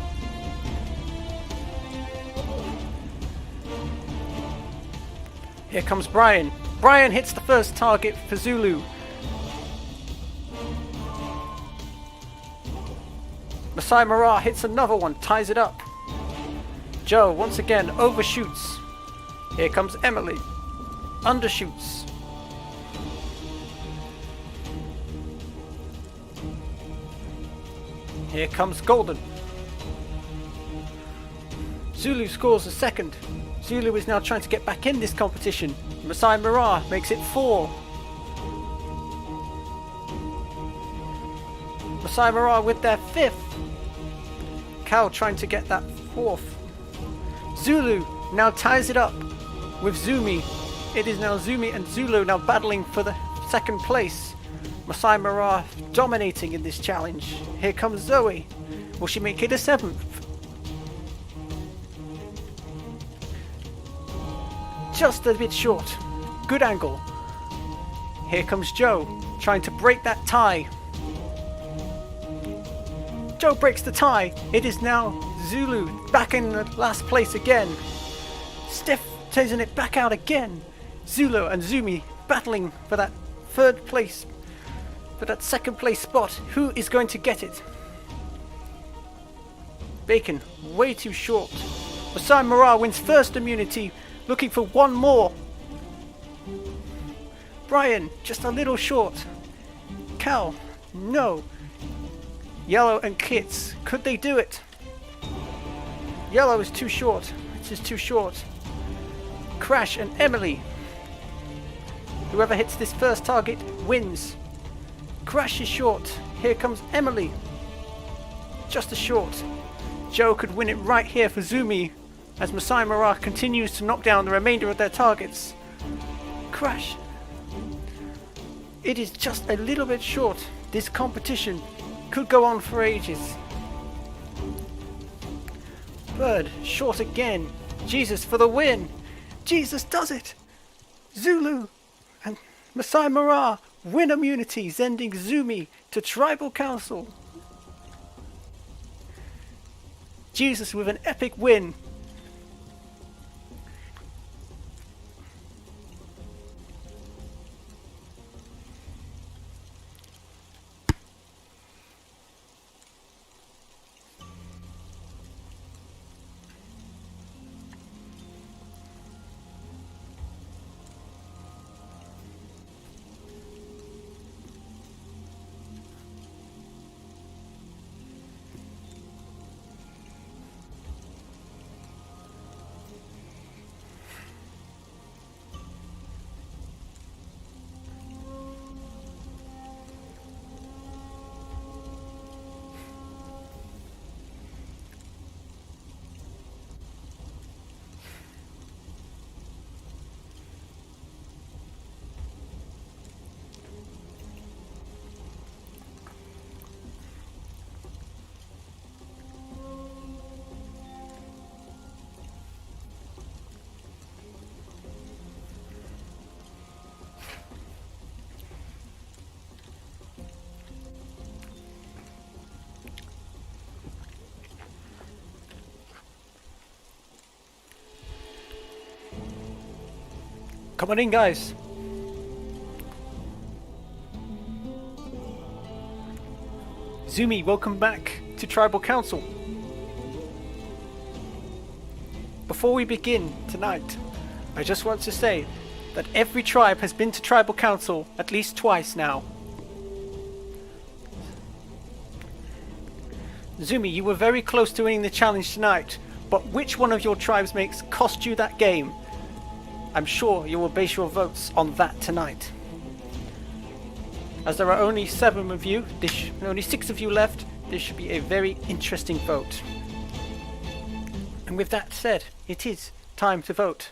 Here comes Brian. Brian hits the first target for Zulu. Masai Mara hits another one, ties it up. Joe once again overshoots. Here comes Emily. undershoots. Here comes Golden. Zulu scores a second. Zulu is now trying to get back in this competition. Masai Mara makes it 4. Masai Mara with their 5th. Cal trying to get that 4th. Zulu now ties it up with Zoomi. It is now Zoomi and Zulu now battling for the 2nd place. Masai Mara dominating in this challenge. Here comes Zoe. Will she make it a 7th? Just a bit short. Good angle. Here comes Joe, trying to break that tie. Joe breaks the tie. It is now Zulu back in the last place again. Steph taking it back out again. Zulu and Zoomi battling for that 3rd place, for that 2nd place spot. Who is going to get it? Bacon, way too short. Masai Mara wins 1st immunity, looking for 1 more. Brian, just a little short. Cal, no. Yellow and Kits, could they do it? Yellow is too short. It is too short. Crash and Emily. Whoever hits this first target wins. Crash is short. Here comes Emily. Just a short. Joe could win it right here for Zoomi as Masai Mara continues to knock down the remainder of their targets. Crash. It is just a little bit short. This competition could go on for ages. Bird, short again. Jesus for the win. Jesus does it. Zulu and Masai Mara win immunity, sending Zoomi to Tribal Council. Jesus with an epic win. Come on in, guys. Zoomi, welcome back to Tribal Council. Before we begin tonight, I just want to say that every tribe has been to Tribal Council at least twice now. Zoomi, you were very close to winning the challenge tonight, but which one of your tribes mates cost you that game? I'm sure you will base your votes on that tonight. As there are only 7 of you, only 6 of you left, this should be a very interesting vote. And with that said, it is time to vote.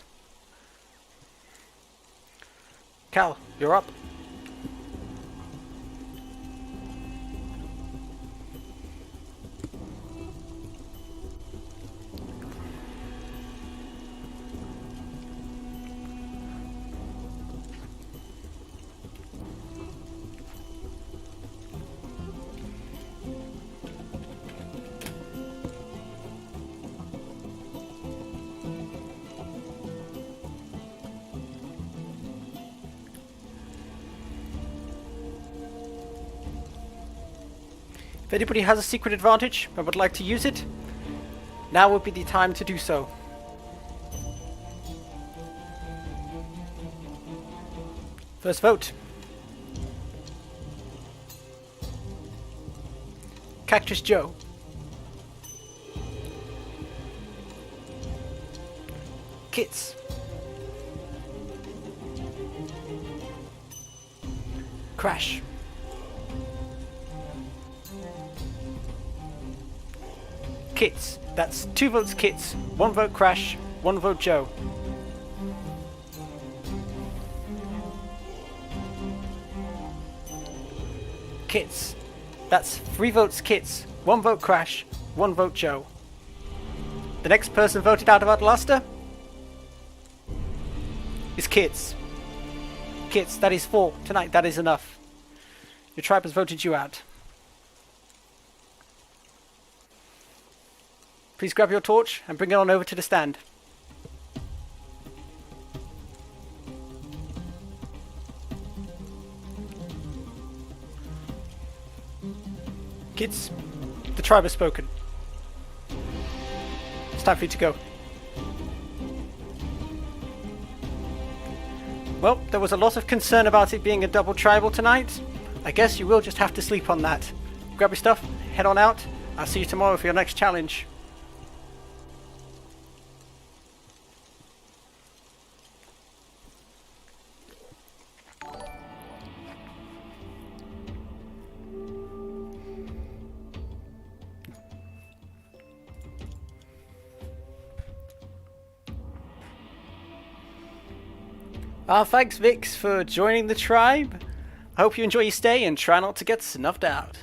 Cal, you're up. If anybody has a secret advantage and would like to use it, now would be the time to do so. First vote. Cactus Joe. Kits. Crash. Kits. That's 2 votes Kits, 1 vote Crash, 1 vote Joe. Kits. That's 3 votes Kits, 1 vote Crash, 1 vote Joe. The next person voted out of Outlaster is Kits. Kits, that is 4. Tonight, that is enough. Your tribe has voted you out. Please grab your torch and bring it on over to the stand. Kids, the tribe has spoken. It's time for you to go. Well, there was a lot of concern about it being a double tribal tonight. I guess you will just have to sleep on that. Grab your stuff, head on out. I'll see you tomorrow for your next challenge. Thanks Vix for joining the tribe. I hope you enjoy your stay and try not to get snuffed out.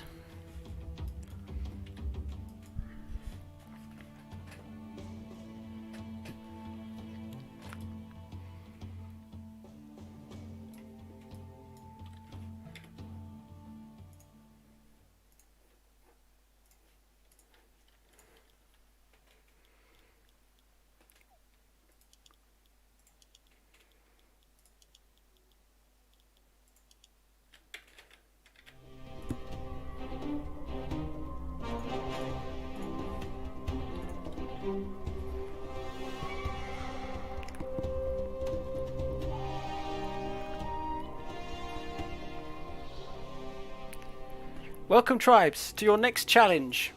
Welcome tribes to your next challenge.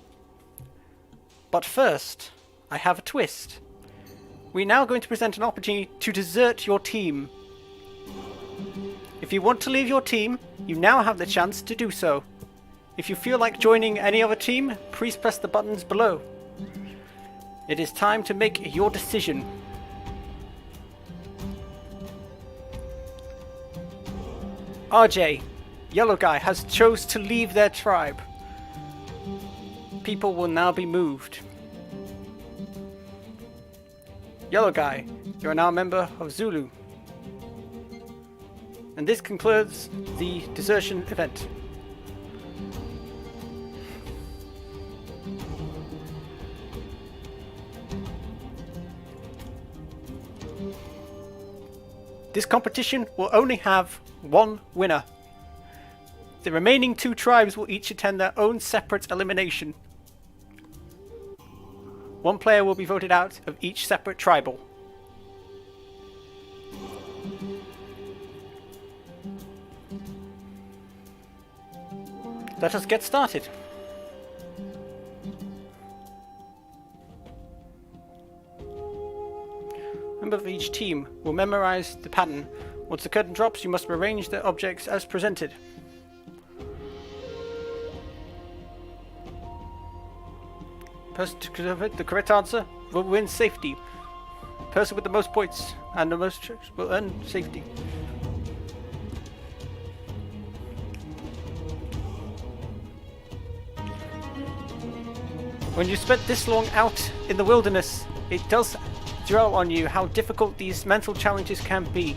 But first, I have a twist. We're now going to present an opportunity to desert your team. If you want to leave your team, you now have the chance to do so. If you feel like joining any other team, please press the buttons below. It is time to make your decision. RJ, Yellow Guy, has chose to leave their tribe. People will now be moved. Yellow Guy, you are now a member of Zulu. And this concludes the Desertion event. This competition will only have one winner. The remaining 2 tribes will each attend their own separate elimination. 1 player will be voted out of each separate tribal. Let us get started. Member of each team will memorize the pattern. Once the curtain drops, you must arrange the objects as presented. Person to give the correct answer will win safety. Person with the most points and the most trips will earn safety. When you spent this long out in the wilderness, it does dwell on you how difficult these mental challenges can be.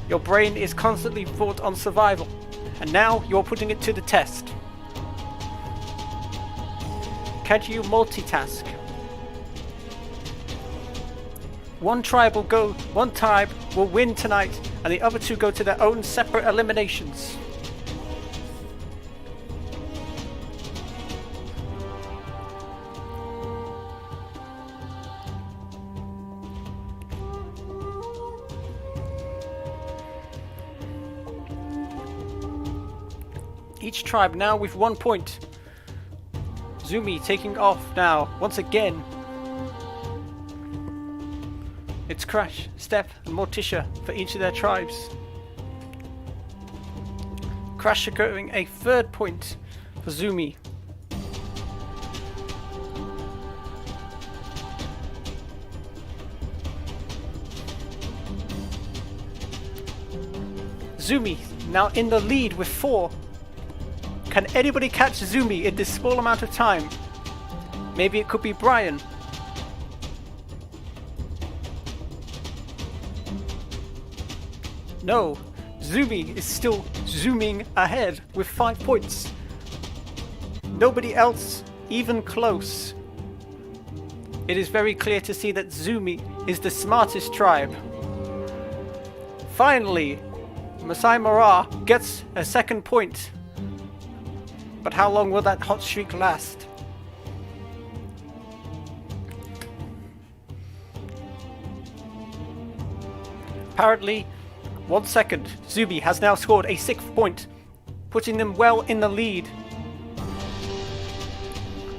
Your brain is constantly thought on survival, and now you're putting it to the test. Can you multitask? One tribe will win tonight, and the other 2 go to their own separate eliminations. Each tribe now with 1 point. Zoomi taking off now, once again. It's Crash, Step and Morticia for each of their tribes. Crash securing a 3rd point for Zoomi. Zoomi now in the lead with 4. Can anybody catch Zoomi in this small amount of time? Maybe it could be Brian. No, Zoomi is still zooming ahead with 5 points. Nobody else even close. It is very clear to see that Zoomi is the smartest tribe. Finally, Masai Mara gets a 2nd point. But how long will that hot streak last? Apparently, 1 second. Zoomi has now scored a 6th point, putting them well in the lead.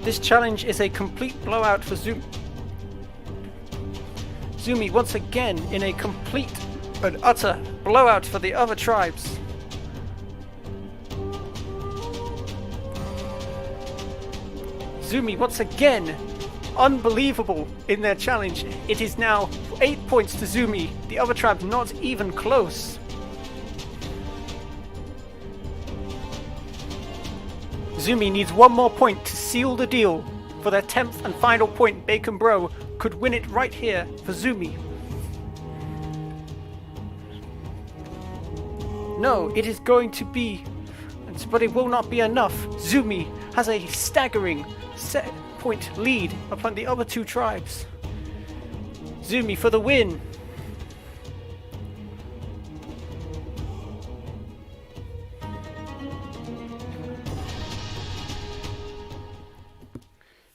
This challenge is a complete blowout for Zoomi. Zoomi once again in a complete and utter blowout for the other tribes. Zoomi once again unbelievable in their challenge. It is now 8 points to Zoomi. The other tribe not even close. Zoomi needs 1 more point to seal the deal for their 10th and final point. Bacon Bro could win it right here for Zoomi. No, it is going to be, but it will not be enough. Zoomi has a staggering 7-point lead upon the other 2 tribes. Zoomi for the win.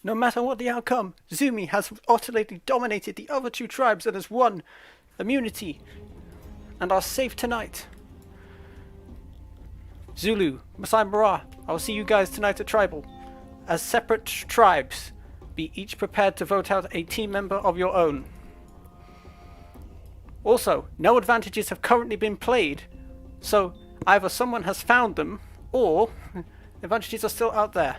No matter what the outcome, Zoomi has utterly dominated the other 2 tribes and has won immunity and are safe tonight. Zulu, Masai Mara, I will see you guys tonight at Tribal. As separate tribes, be each prepared to vote out a team member of your own. Also, no advantages have currently been played, so either someone has found them, or advantages are still out there.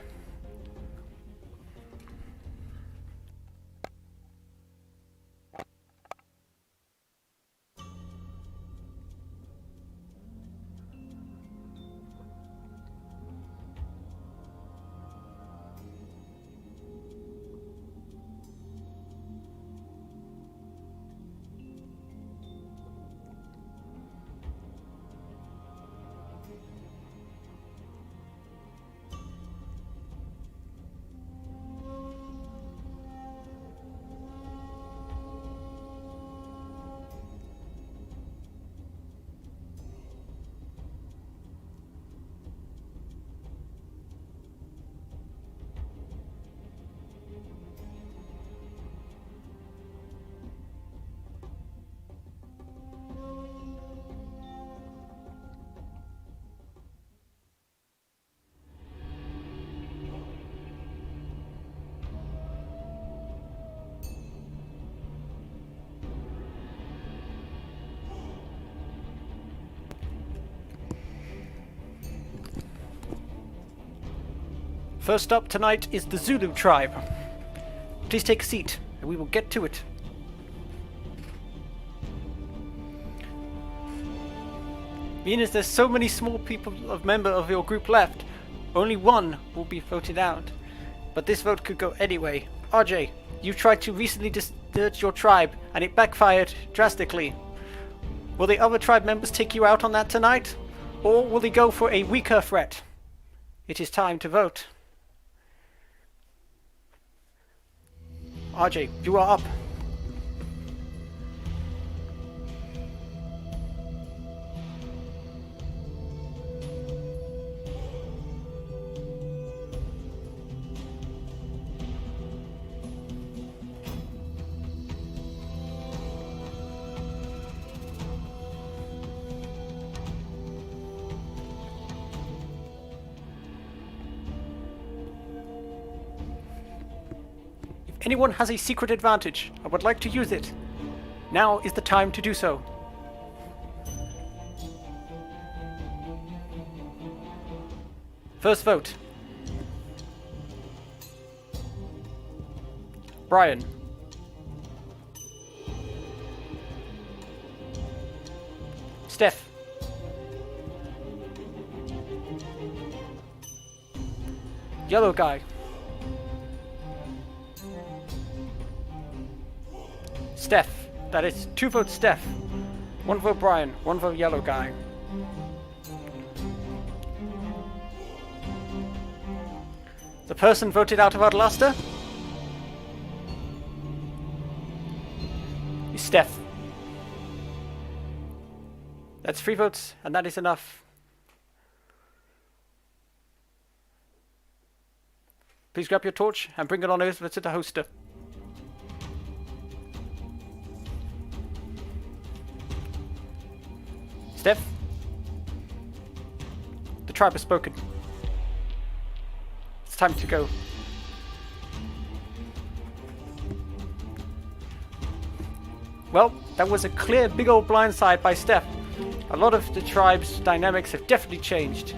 First up tonight is the Zulu tribe. Please take a seat, and we will get to it. Being as there's so many small people of member of your group left, only 1 will be voted out. But this vote could go anyway. RJ, you tried to recently desert your tribe, and it backfired drastically. Will the other tribe members take you out on that tonight? Or will they go for a weaker threat? It is time to vote. RJ, you are up. anyone has a secret advantage and would like to use it, now is the time to do so. First vote. Brian. Steph. Yellow guy. Steph. That is 2 votes Steph. 1 vote Brian. 1 vote yellow guy. The person voted out of Outlaster is Steph. That's 3 votes, and that is enough. Please grab your torch and bring it on over to the hoster. Steph, the tribe has spoken. It's time to go. Well, that was a clear big old blindside by Steph. A lot of the tribe's dynamics have definitely changed.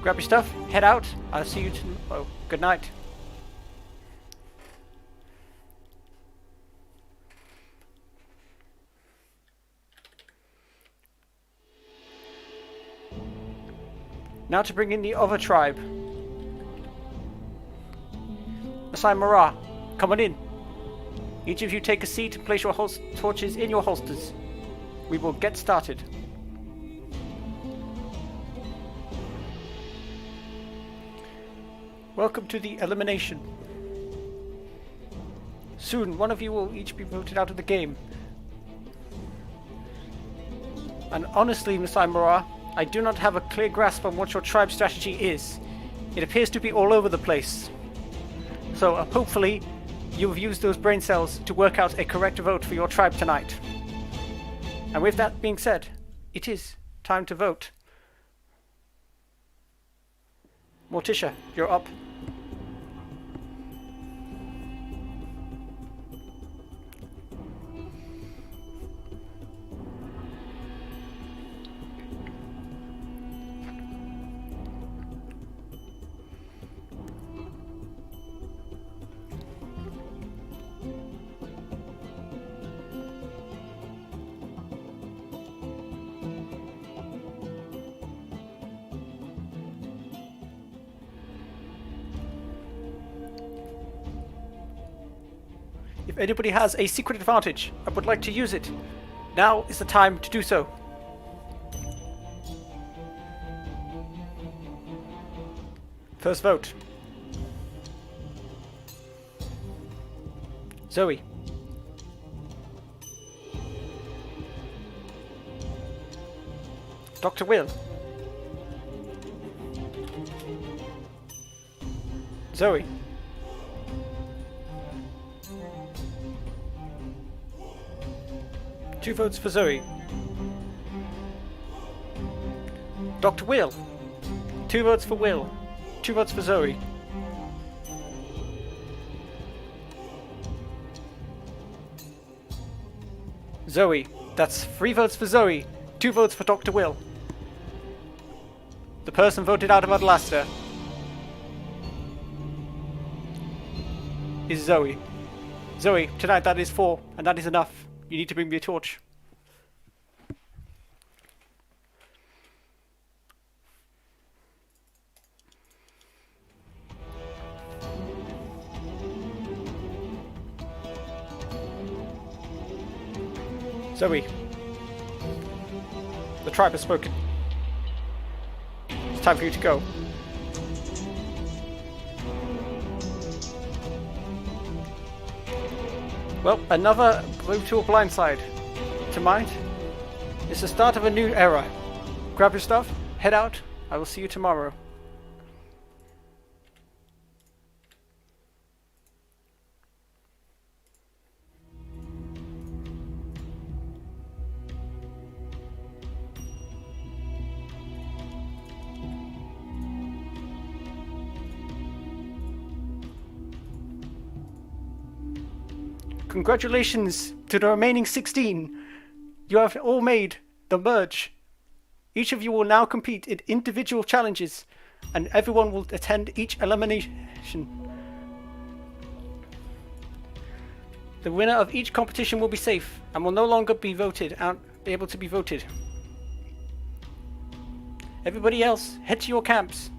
Grab your stuff, head out. I'll see you tomorrow. Good night. Now to bring in the other tribe. Masai Mara, come on in. Each of you take a seat and place your torches in your holsters. We will get started. Welcome to the elimination. Soon, one of you will each be voted out of the game. And honestly, Masai Mara, I do not have a clear grasp on what your tribe strategy is. It appears to be all over the place. So hopefully you've used those brain cells to work out a correct vote for your tribe tonight. And with that being said, it is time to vote. Morticia, you're up. If anybody has a secret advantage and would like to use it, now is the time to do so. First vote. Zoe. Dr. Will. Zoe. Two votes for Zoe. Dr. Will. 2 votes for Will. 2 votes for Zoe. Zoe. That's 3 votes for Zoe. 2 votes for Dr. Will. The person voted out of Outlaster is Zoe. Zoe, tonight that is 4, and that is enough. You need to bring me a torch. Zoe. The tribe has spoken. It's time for you to go. Well, another brutal blindside to mind. It's the start of a new era. Grab your stuff, head out. I will see you tomorrow. Congratulations to the remaining 16. You have all made the merge. Each of you will now compete in individual challenges, and everyone will attend each elimination. The winner of each competition will be safe and will no longer be able to be voted. Everybody else, head to your camps.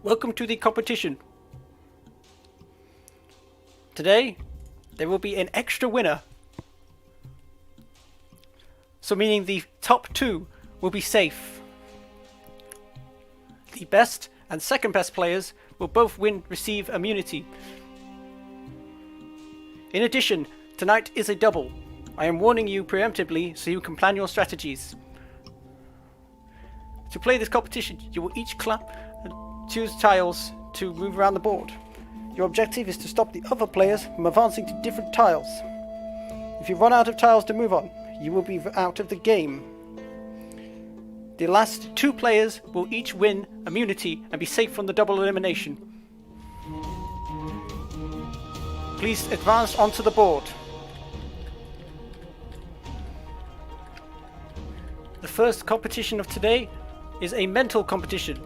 Welcome to the competition. Today, there will be an extra winner. So meaning the top 2 will be safe. The best and second best players will both receive immunity. In addition, tonight is a double. I am warning you preemptively so you can plan your strategies. To play this competition, you will each choose tiles to move around the board. Your objective is to stop the other players from advancing to different tiles. If you run out of tiles to move on, you will be out of the game. The last 2 players will each win immunity and be safe from the double elimination. Please advance onto the board. The first competition of today is a mental competition.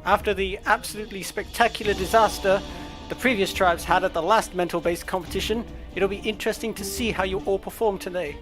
After the absolutely spectacular disaster the previous tribes had at the last mental-based competition, it'll be interesting to see how you all perform today.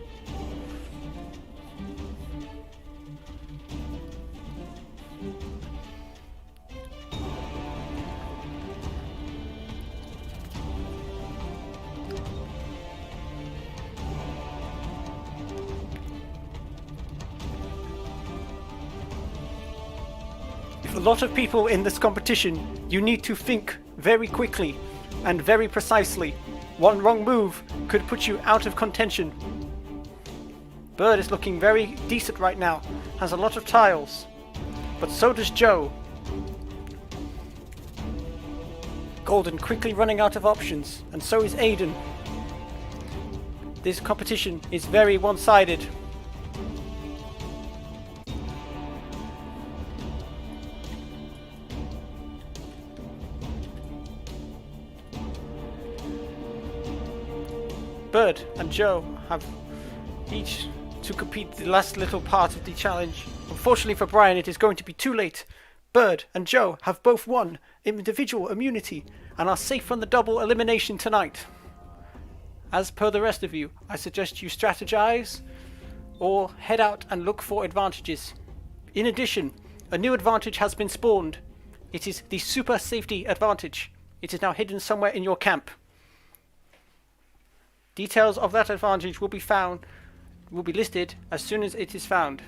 A lot of people in this competition, you need to think very quickly and very precisely. One wrong move could put you out of contention. Bird is looking very decent right now, has a lot of tiles, but so does Joe. Golden quickly running out of options, and so is Aiden. This competition is very one-sided. Bird and Joe have each to compete the last little part of the challenge. Unfortunately for Brian, it is going to be too late. Bird and Joe have both won individual immunity and are safe from the double elimination tonight. As per the rest of you, I suggest you strategize or head out and look for advantages. In addition, a new advantage has been spawned. It is the super safety advantage. It is now hidden somewhere in your camp. Details of that advantage will be listed as soon as it is found.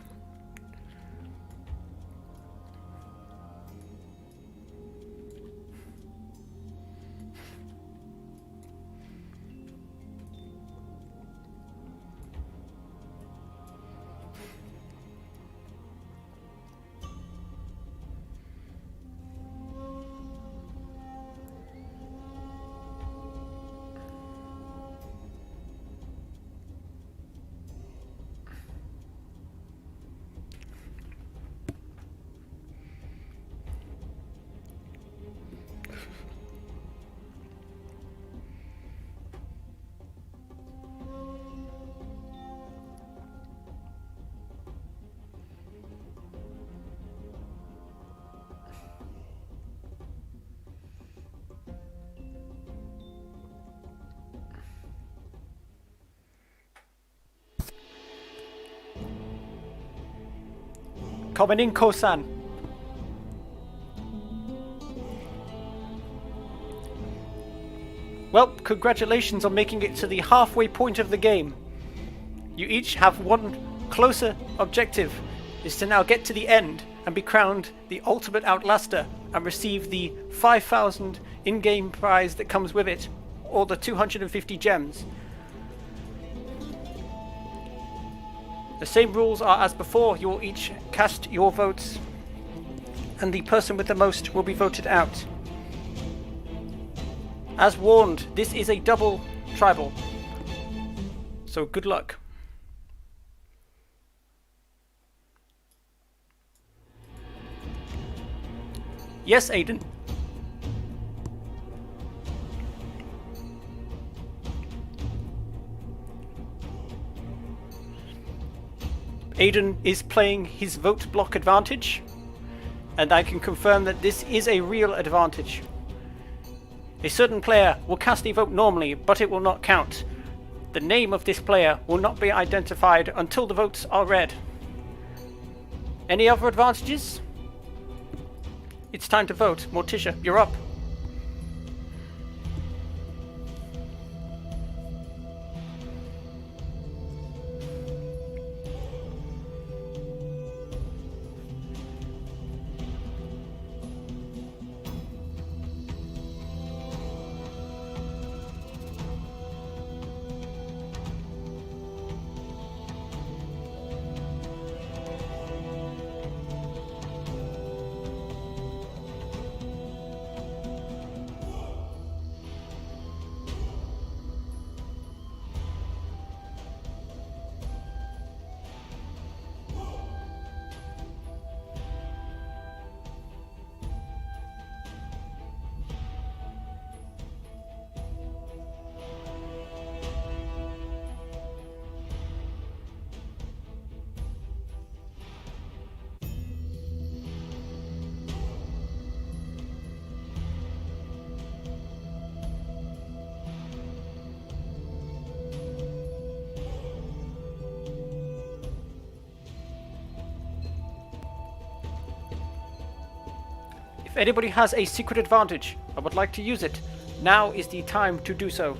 Coming in, Kosan. Well, congratulations on making it to the halfway point of the game. You each have one closer objective, is to now get to the end and be crowned the ultimate Outlaster and receive the 5,000 in-game prize that comes with it, or the 250 gems. The same rules are as before. You will each cast your votes, and the person with the most will be voted out. As warned, this is a double tribal, so good luck. Yes, Aiden. Aiden is playing his vote block advantage, and I can confirm that this is a real advantage. A certain player will cast a vote normally, but it will not count. The name of this player will not be identified until the votes are read. Any other advantages? It's time to vote. Morticia, you're up. If anybody has a secret advantage and would like to use it, now is the time to do so.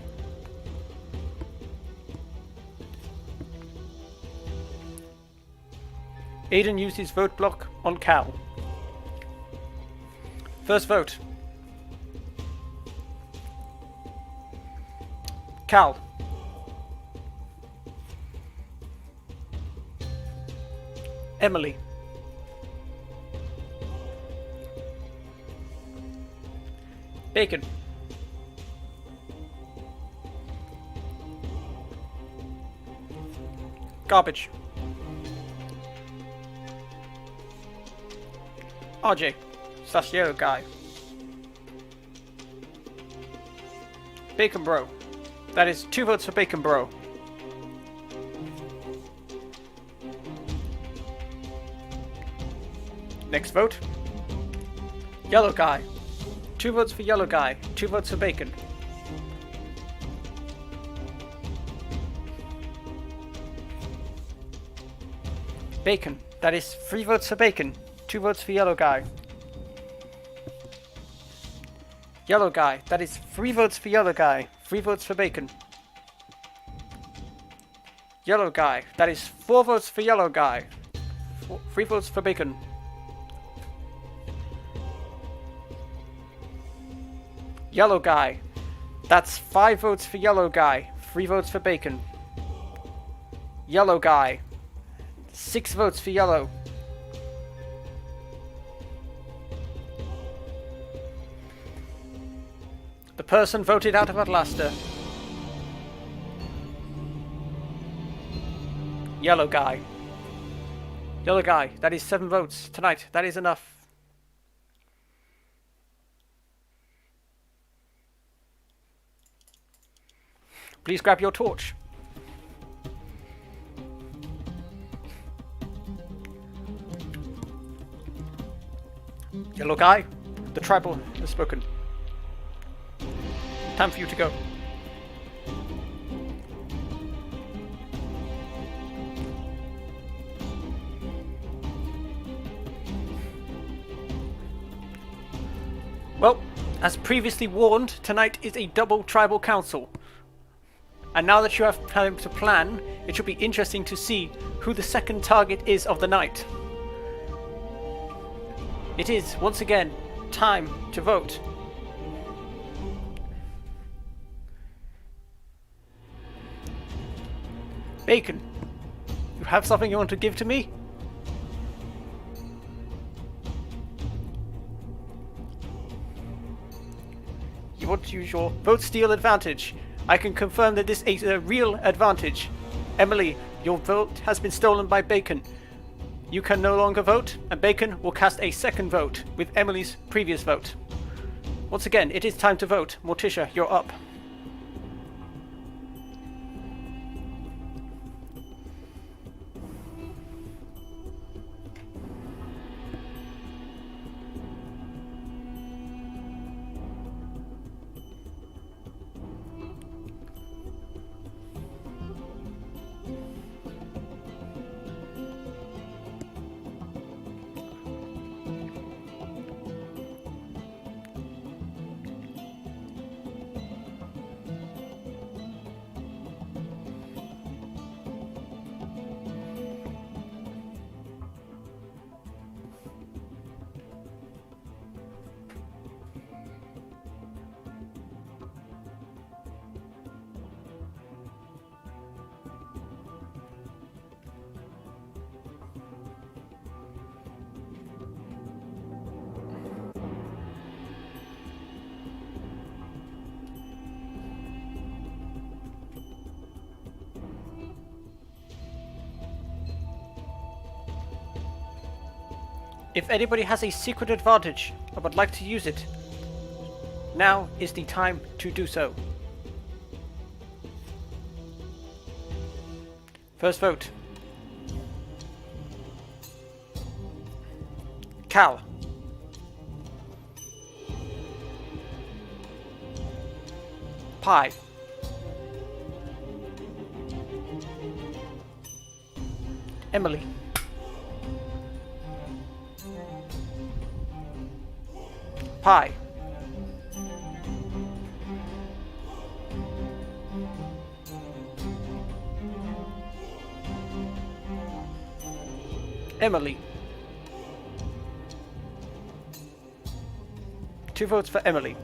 Aiden used his vote block on Cal. First vote. Cal. Emily. Bacon. Garbage. RJ. Slash the yellow guy. Bacon Bro. That is 2 votes for Bacon Bro. Next vote. Yellow guy. 2 votes for yellow guy, 2 votes for Bacon. Bacon. That is 3 votes for Bacon, 2 votes for yellow guy. Yellow guy. That is 3 votes for yellow guy, 3 votes for Bacon. Yellow guy. That is 4 votes for yellow guy, 3 votes for Bacon. Yellow guy. That's 5 votes for yellow guy, 3 votes for Bacon. Yellow guy. 6 votes for yellow. The person voted out of Outlaster. Yellow guy. Yellow guy. That is 7 votes tonight. That is enough. Please grab your torch. Yellow guy, the tribal has spoken. Time for you to go. Well, as previously warned, tonight is a double tribal council. And now that you have time to plan, it should be interesting to see who the second target is of the night. It is, once again, time to vote. Bacon, you have something you want to give to me? You want to use your vote steal advantage. I can confirm that this is a real advantage. Emily, your vote has been stolen by Bacon. You can no longer vote, and Bacon will cast a second vote with Emily's previous vote. Once again, it is time to vote. Morticia, you're up. If anybody has a secret advantage and would like to use it, now is the time to do so. First vote. Cal. Pie. Emily. Pie. Emily. 2 votes for Emily.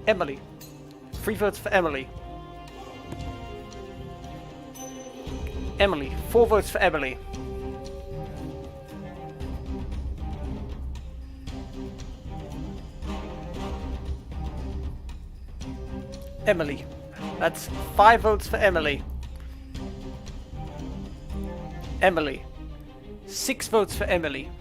Emily. 3 votes for Emily. Emily. 4 votes for Emily. Emily. That's 5 votes for Emily. Emily. 6 votes for Emily.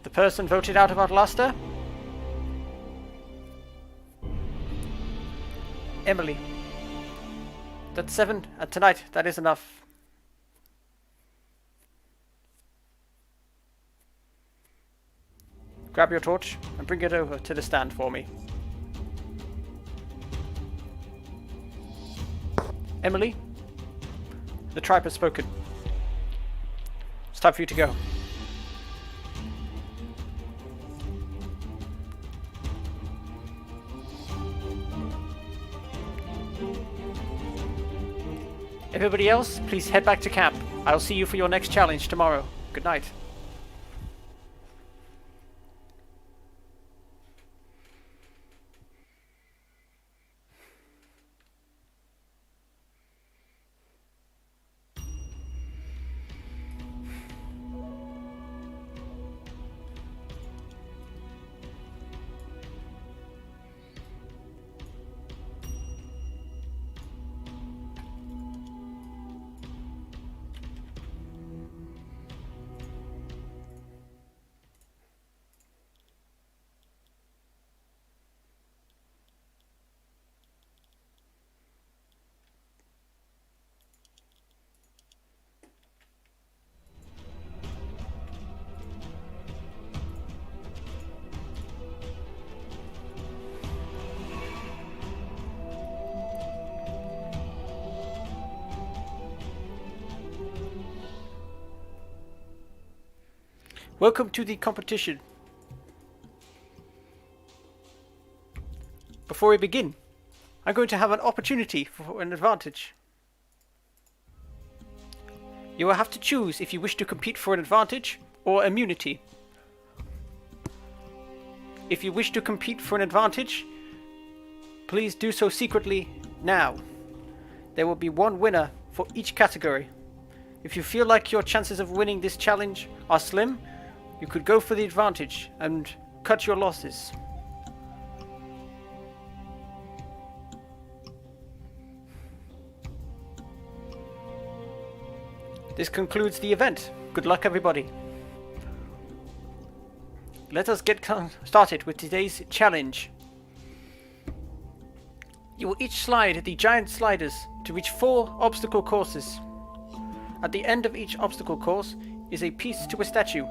The person voted out of Outlaster? Emily. That's 7, and tonight that is enough. Grab your torch and bring it over to the stand for me. Emily, the tribe has spoken. It's time for you to go. Everybody else, please head back to camp. I'll see you for your next challenge tomorrow. Good night. Welcome to the competition. Before we begin, I'm going to have an opportunity for an advantage. You will have to choose if you wish to compete for an advantage or immunity. If you wish to compete for an advantage, please do so secretly now. There will be one winner for each category. If you feel like your chances of winning this challenge are slim, you could go for the advantage and cut your losses. This concludes the event. Good luck, everybody. Let us get started with today's challenge. You will each slide the giant sliders to reach 4 obstacle courses. At the end of each obstacle course is a piece to a statue.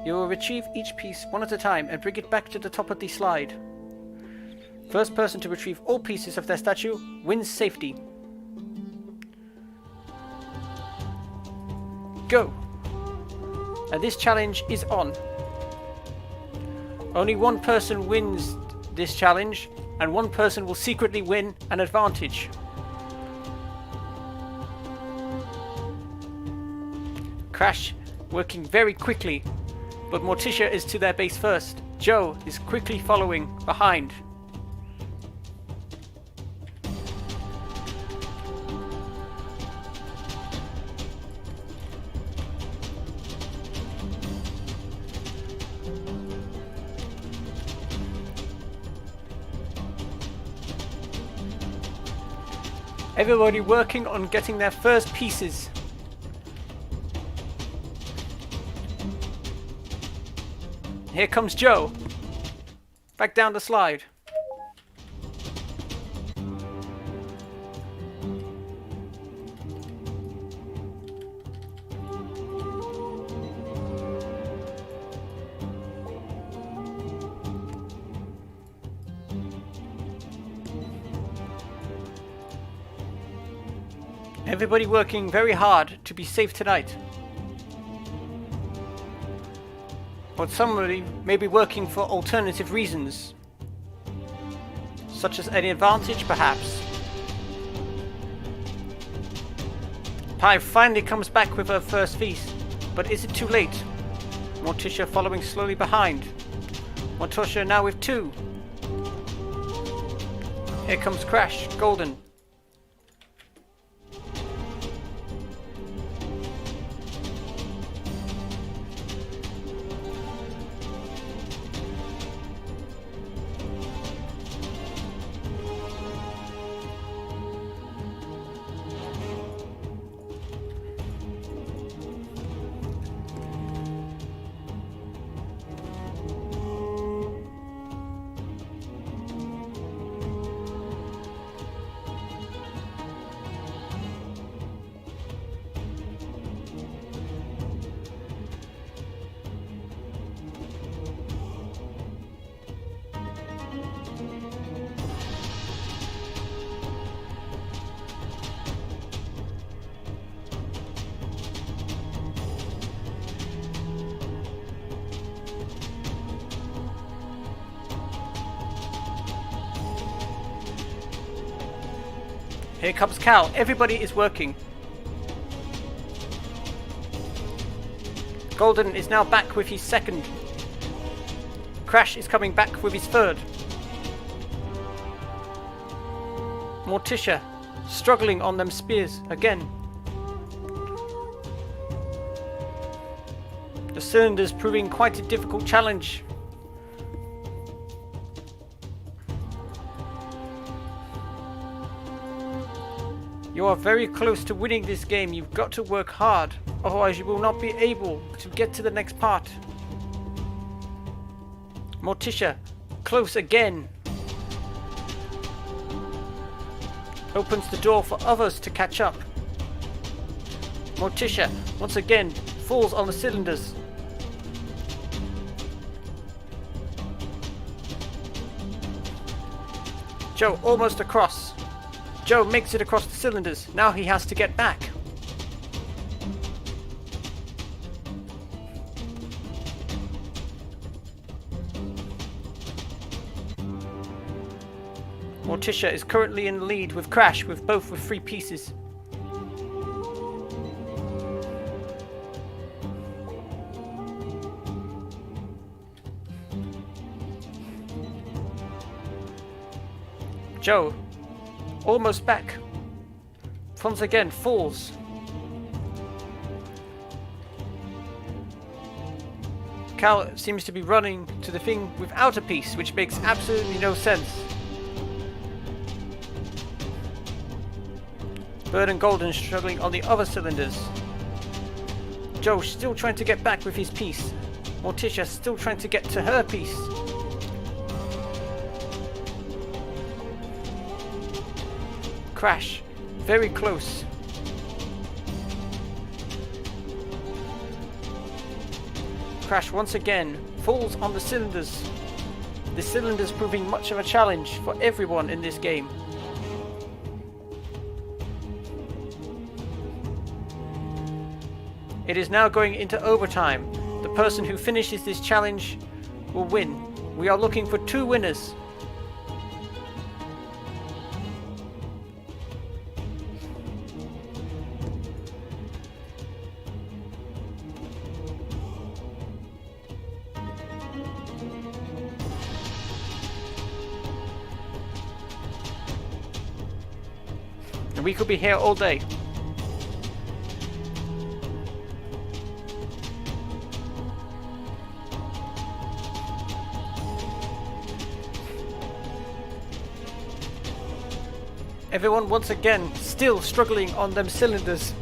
You will retrieve each piece one at a time and bring it back to the top of the slide. First person to retrieve all pieces of their statue wins safety. Go! And this challenge is on. Only one person wins this challenge, and one person will secretly win an advantage. Crash working very quickly, but Morticia is to their base first. Joe is quickly following behind. Everybody working on getting their first pieces. Here comes Joe. Back down the slide. Everybody working very hard to be safe tonight. But somebody may be working for alternative reasons. Such as any advantage, perhaps. Pi finally comes back with her first feast. But is it too late? Morticia following slowly behind. Morticia now with 2. Here comes Crash, Golden. Here comes Cal. Everybody is working. Golden is now back with his second. Crash is coming back with his third. Morticia struggling on them spears again. The cylinders proving quite a difficult challenge. You are very close to winning this game. You've got to work hard, otherwise you will not be able to get to the next part. Morticia, close again. Opens the door for others to catch up. Morticia, once again, falls on the cylinders. Joe almost across. Joe makes it across the cylinders. Now he has to get back. Morticia is currently in the lead with Crash, with both with 3 pieces. Joe, almost back. Once again, falls. Cal seems to be running to the thing without a piece, which makes absolutely no sense. Bird and Golden struggling on the other cylinders. Joe still trying to get back with his piece. Morticia still trying to get to her piece. Crash, very close. Crash once again falls on the cylinders. The cylinders proving much of a challenge for everyone in this game. It is now going into overtime. The person who finishes this challenge will win. We are looking for 2 winners. And we could be here all day. Everyone once again still struggling on them cylinders.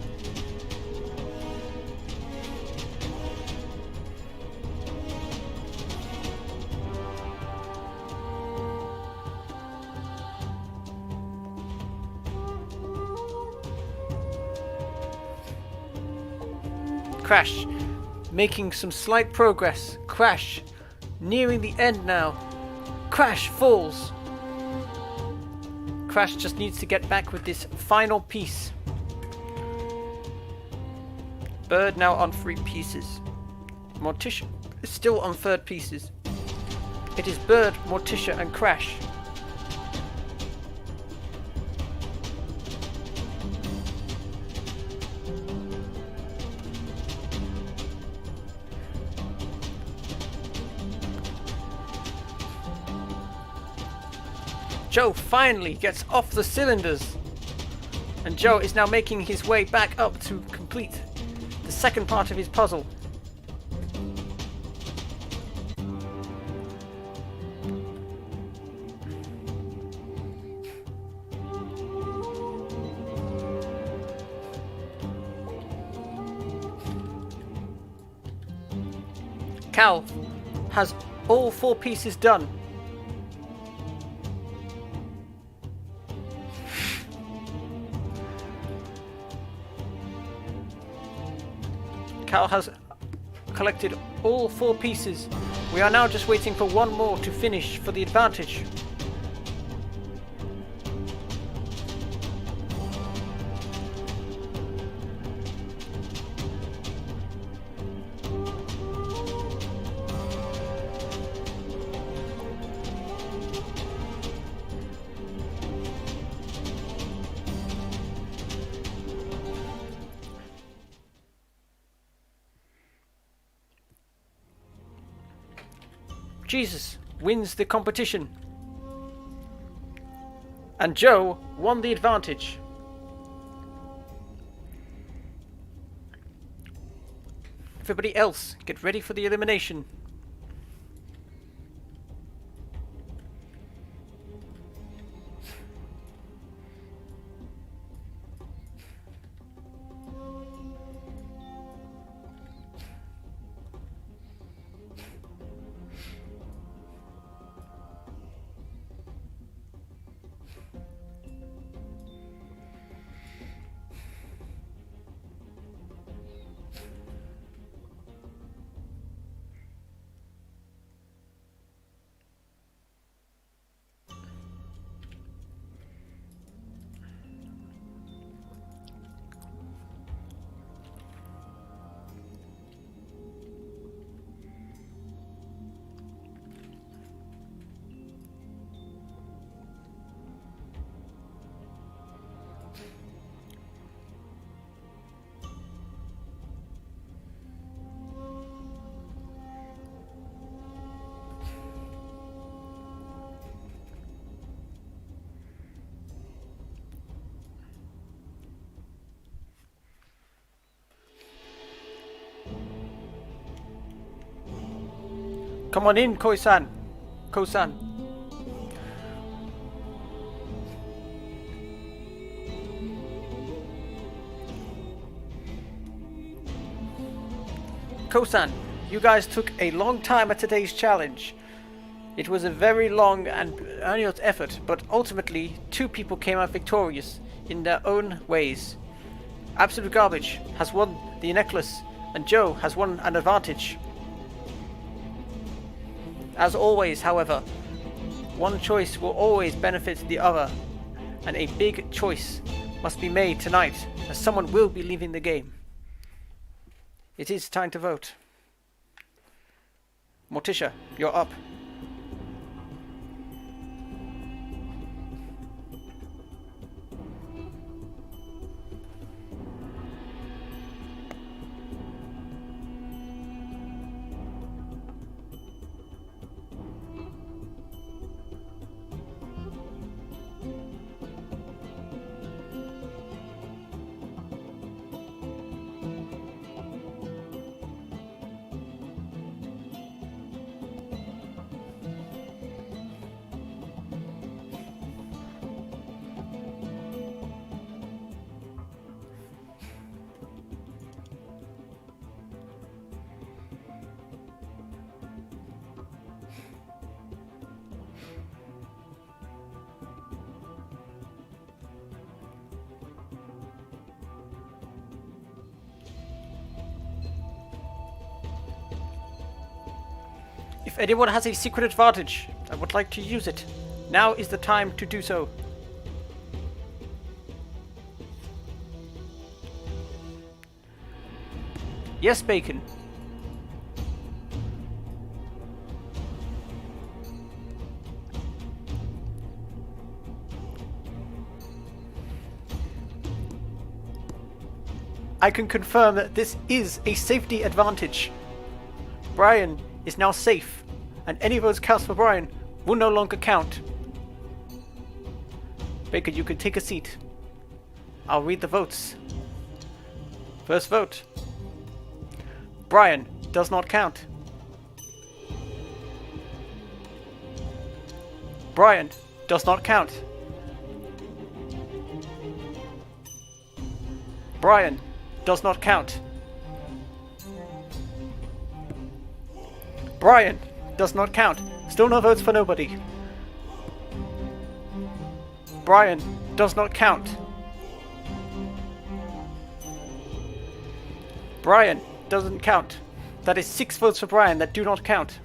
Crash making some slight progress. Crash nearing the end now. Crash falls. Crash just needs to get back with this final piece. Bird now on 3 pieces. Morticia is still on 3rd pieces. It is Bird, Morticia and Crash. Joe finally gets off the cylinders, and Joe is now making his way back up to complete the second part of his puzzle. Cal has all 4 pieces done. Cal has collected all 4 pieces. We are now just waiting for 1 more to finish for the advantage. Jesus wins the competition. And Joe won the advantage. Everybody else, get ready for the elimination. Come on in, Koi-san. Ko-san. Ko-san, you guys took a long time at today's challenge. It was a very long and arduous effort, but ultimately 2 people came out victorious in their own ways. Absolute Garbage has won the necklace, and Joe has won an advantage. As always, however, one choice will always benefit the other, and a big choice must be made tonight, as someone will be leaving the game. It is time to vote. Morticia, you're up. If anyone has a secret advantage, I would like to use it. Now is the time to do so. Yes, Bacon. I can confirm that this is a safety advantage. Brian is now safe, and any votes cast for Brian will no longer count. Baker, you can take a seat. I'll read the votes. First vote. Brian does not count. Brian does not count. Brian does not count. Brian does not count. Still no votes for nobody. Brian does not count. Brian doesn't count. That is 6 votes for Brian that do not count.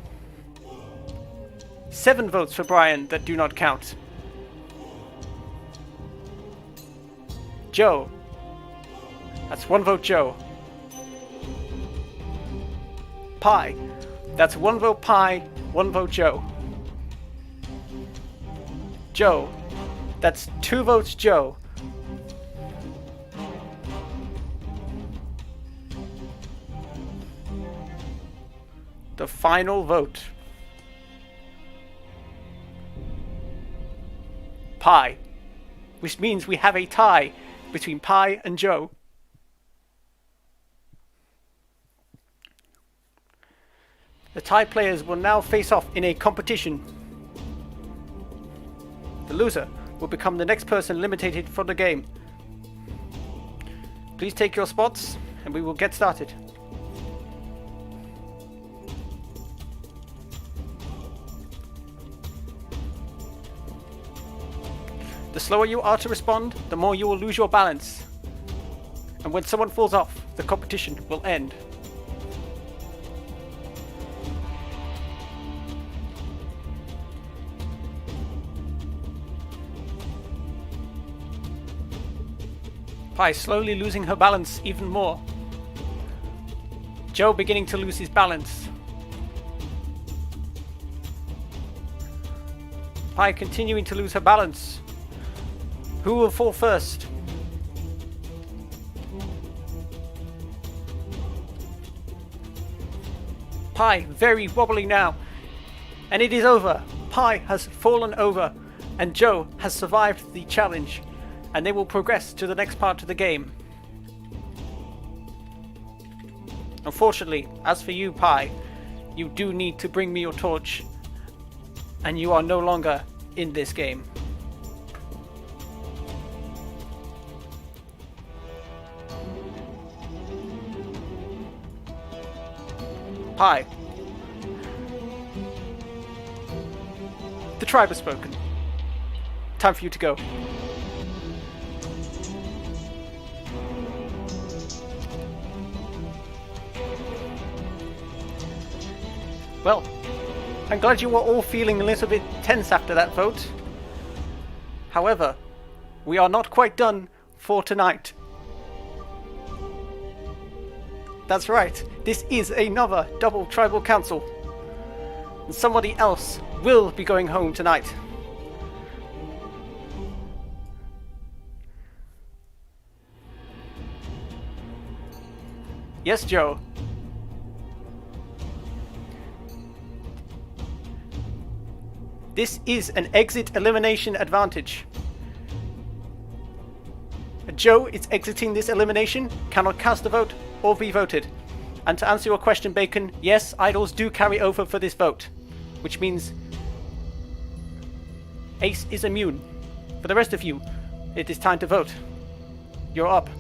7 votes for Brian that do not count. Joe. That's 1 vote Joe. Pie. That's 1 vote Pie, 1 vote Joe. Joe. That's 2 votes Joe. The final vote. Pie. Which means we have a tie between Pie and Joe. The tie players will now face off in a competition. The loser will become the next person eliminated from the game. Please take your spots and we will get started. The slower you are to respond, the more you will lose your balance. And when someone falls off, the competition will end. Pie slowly losing her balance even more. Joe beginning to lose his balance. Pie continuing to lose her balance. Who will fall first? Pie very wobbly now. And it is over. Pie has fallen over and Joe has survived the challenge. And they will progress to the next part of the game. Unfortunately, as for you, Pie, you do need to bring me your torch, and you are no longer in this game. Hi. The tribe has spoken. Time for you to go. Well, I'm glad you were all feeling a little bit tense after that vote. However, we are not quite done for tonight. That's right, this is another double tribal council. And somebody else will be going home tonight. Yes, Joe. This is an exit elimination advantage. Joe is exiting this elimination, cannot cast a vote or be voted. And to answer your question, Bacon, yes, idols do carry over for this vote, which means Ace is immune. For the rest of you, it is time to vote. You're up.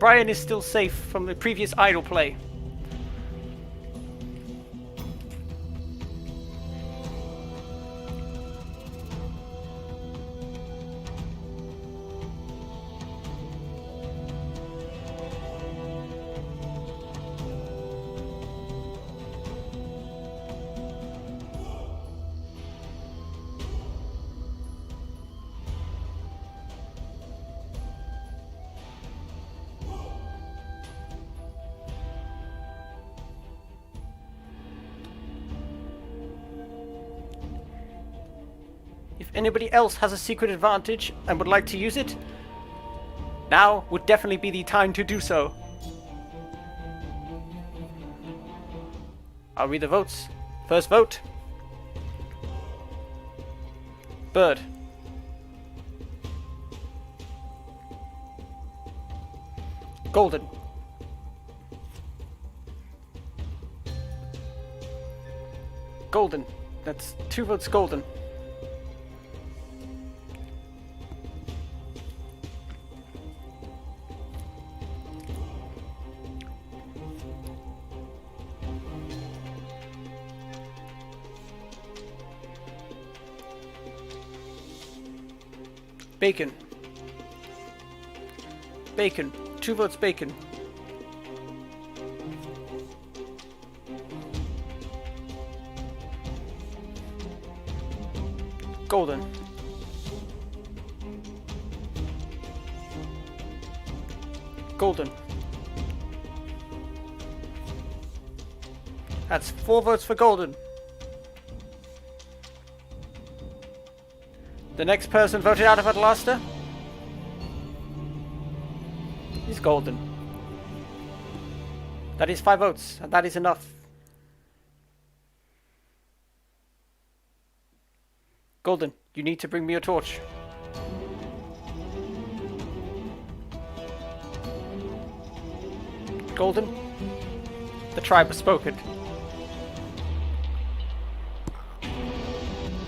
Brian is still safe from the previous idol play. If anybody else has a secret advantage and would like to use it, now would definitely be the time to do so. I'll read the votes. First vote. Bird. Golden. Golden. That's 2 votes golden. Bacon. Bacon. 2 votes bacon. Golden. Golden. That's 4 votes for golden. The next person voted out of Outlaster is golden. That is 5 votes, and that is enough. Golden, you need to bring me a torch. Golden, the tribe has spoken.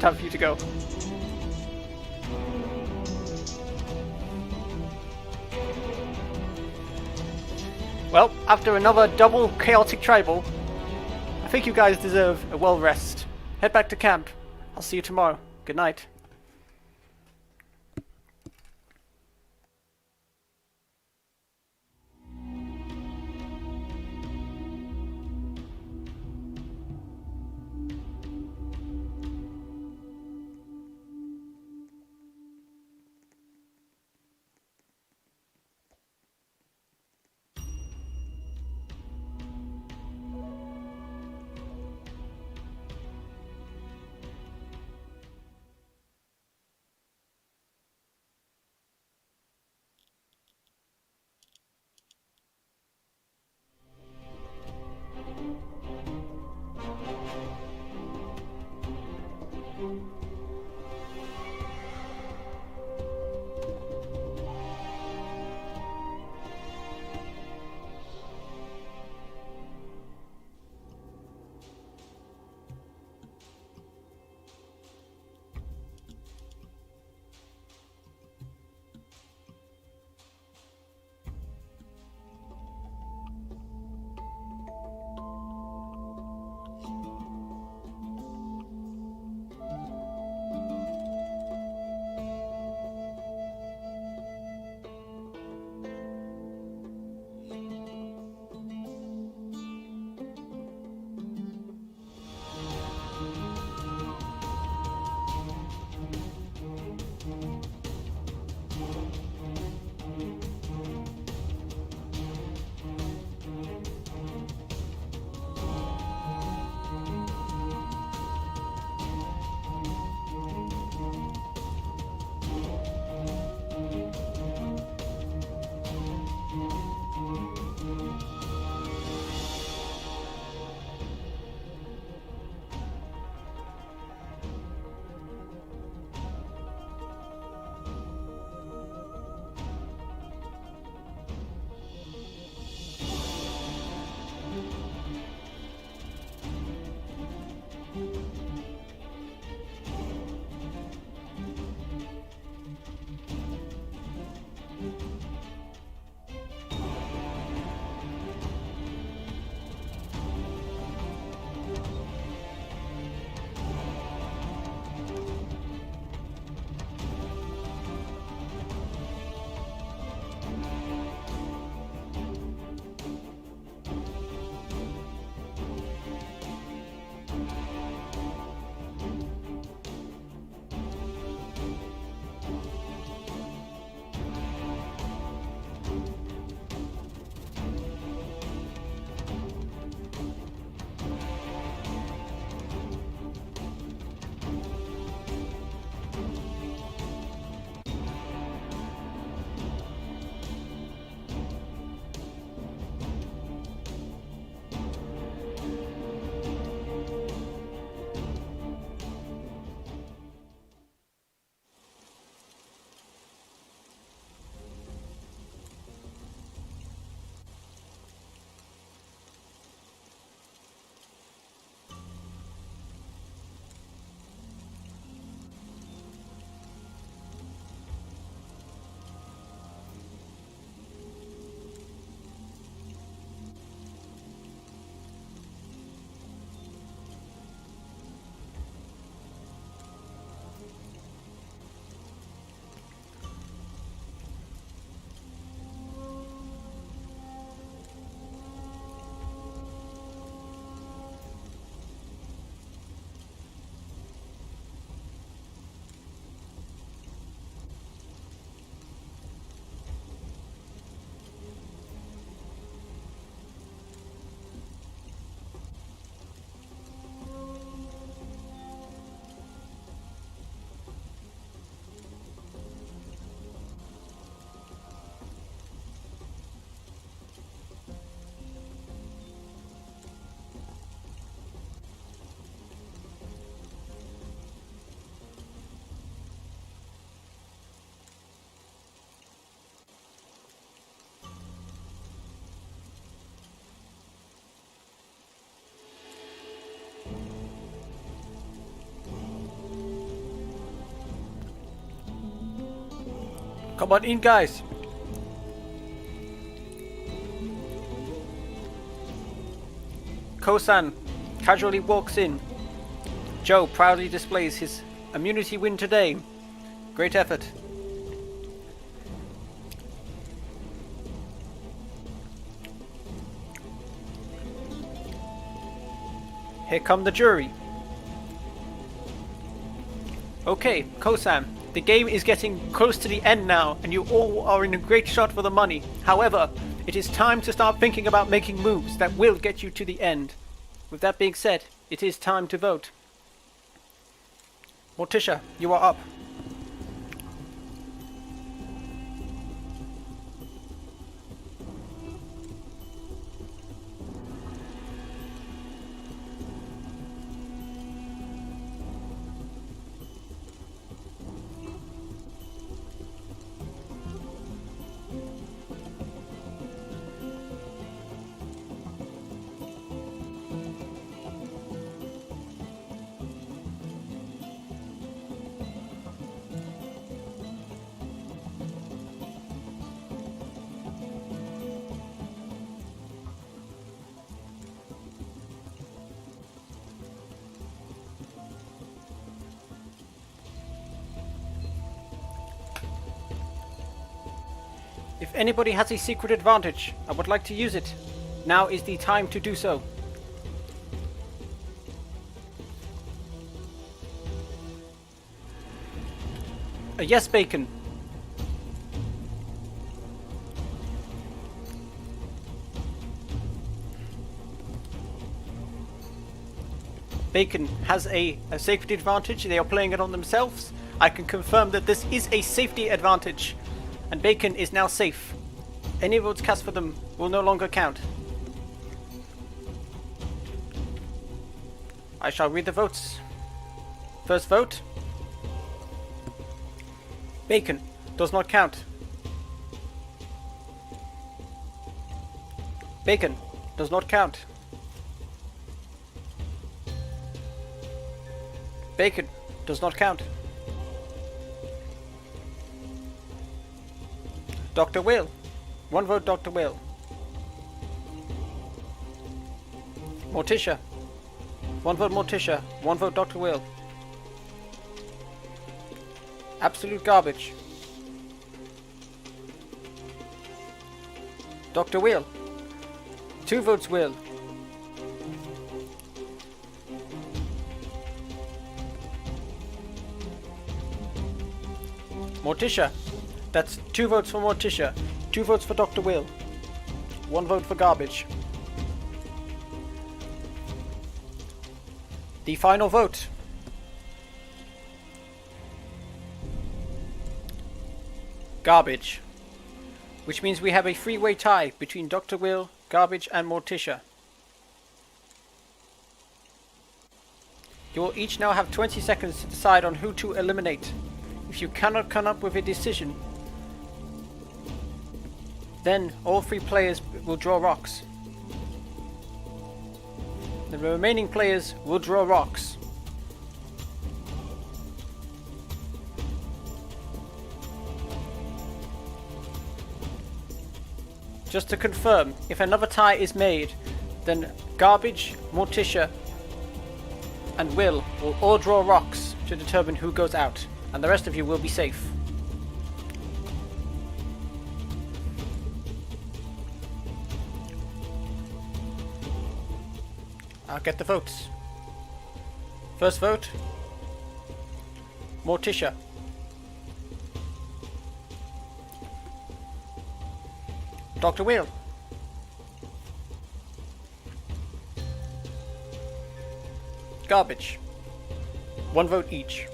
Time for you to go. Well, after another double chaotic tribal, I think you guys deserve a well rest. Head back to camp. I'll see you tomorrow. Good night. Come on in, guys. Kosan casually walks in. Joe proudly displays his immunity win today. Great effort. Here come the jury. Okay, Kosan, the game is getting close to the end now, and you all are in a great shot for the money. However, it is time to start thinking about making moves that will get you to the end. With that being said, it is time to vote. Morticia, you are up. If anybody has a secret advantage and would like to use it, now is the time to do so. A yes, Bacon. Bacon has a safety advantage. They are playing it on themselves. I can confirm that this is a safety advantage. And Bacon is now safe. Any votes cast for them will no longer count. I shall read the votes. First vote. Bacon does not count. Bacon does not count. Bacon does not count. Dr. Will. One vote, Dr. Will. Morticia. One vote, Morticia. One vote, Dr. Will. Absolute garbage. Dr. Will. 2 votes, Will. Morticia. That's 2 votes for Morticia, 2 votes for Dr. Will, 1 vote for garbage. The final vote. Garbage. Which means we have a 3-way tie between Dr. Will, Garbage and Morticia. You will each now have 20 seconds to decide on who to eliminate. If you cannot come up with a decision, then all 3 players will draw rocks. The remaining players will draw rocks. Just to confirm, if another tie is made, then Garbage, Morticia and Will all draw rocks to determine who goes out, and the rest of you will be safe. I'll get the votes. First vote, Morticia. Dr. Will. Garbage. 1 vote each.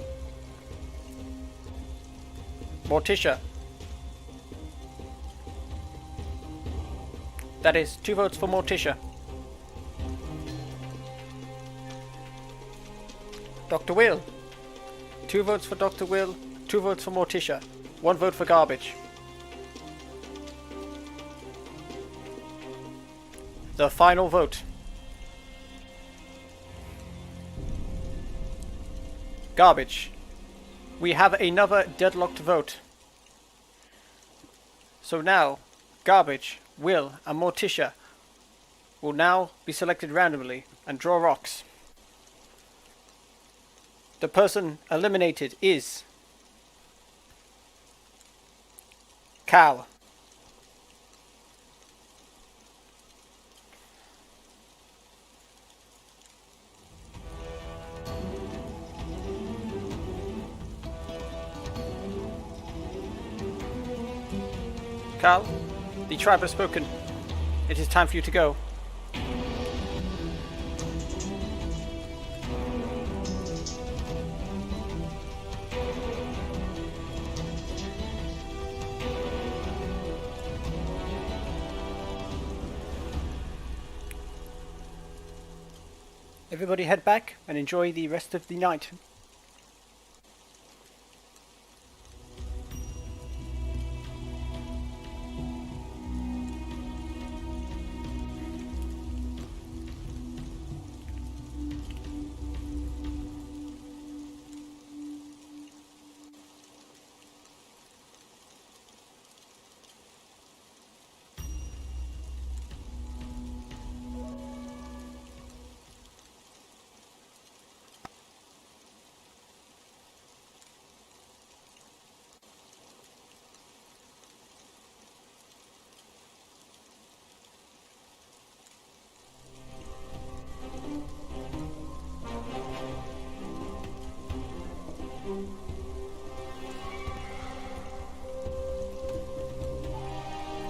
Morticia. That is 2 votes for Morticia. Dr. Will. 2 votes for Dr. Will, 2 votes for Morticia, 1 vote for Garbage. The final vote. Garbage. We have another deadlocked vote. So now, Garbage, Will, and Morticia will now be selected randomly and draw rocks. The person eliminated is Cal. Cal, the tribe has spoken. It is time for you to go. Everybody head back and enjoy the rest of the night.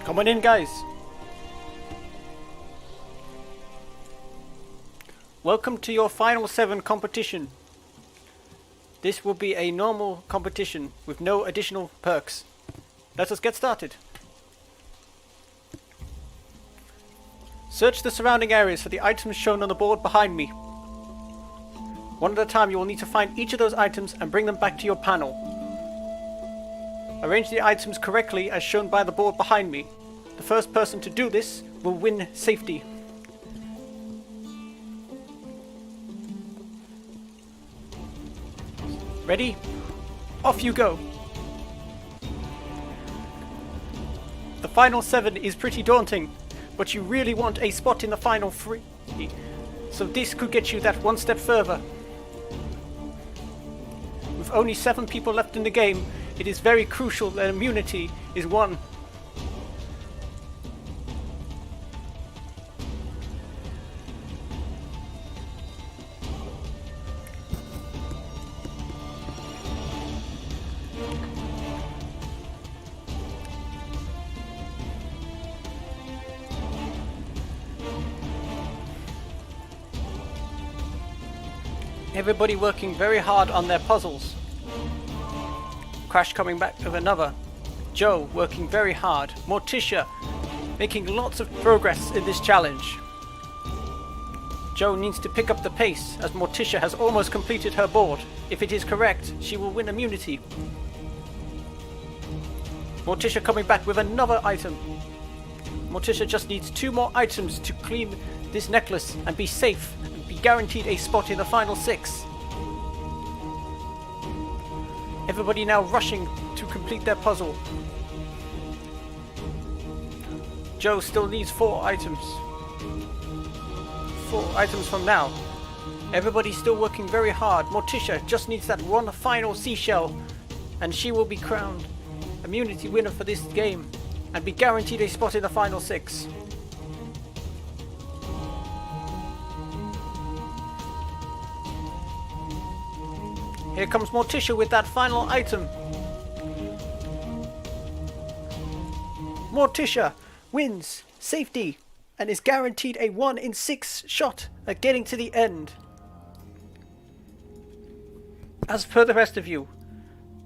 Come on in, guys. Welcome to your Final 7 competition. This will be a normal competition with no additional perks. Let us get started. Search the surrounding areas for the items shown on the board behind me. One at a time, you will need to find each of those items and bring them back to your panel. Arrange the items correctly as shown by the board behind me. The first person to do this will win safety. Ready? Off you go! The final 7 is pretty daunting, but you really want a spot in the final 3, so this could get you that one step further. With only 7 people left in the game, it is very crucial that immunity is won. Everybody working very hard on their puzzles. Crash coming back with another. Joe working very hard. Morticia making lots of progress in this challenge. Joe needs to pick up the pace as Morticia has almost completed her board. If it is correct, she will win immunity. Morticia coming back with another item. Morticia just needs 2 more items to clean this necklace and be safe and be guaranteed a spot in the final 6. Everybody now rushing to complete their puzzle. Joe still needs 4 items. 4 items from now. Everybody's still working very hard. Morticia just needs that one final seashell and she will be crowned immunity winner for this game and be guaranteed a spot in the final 6. Here comes Morticia with that final item. Morticia wins safety and is guaranteed a 1 in 6 shot at getting to the end. As per the rest of you,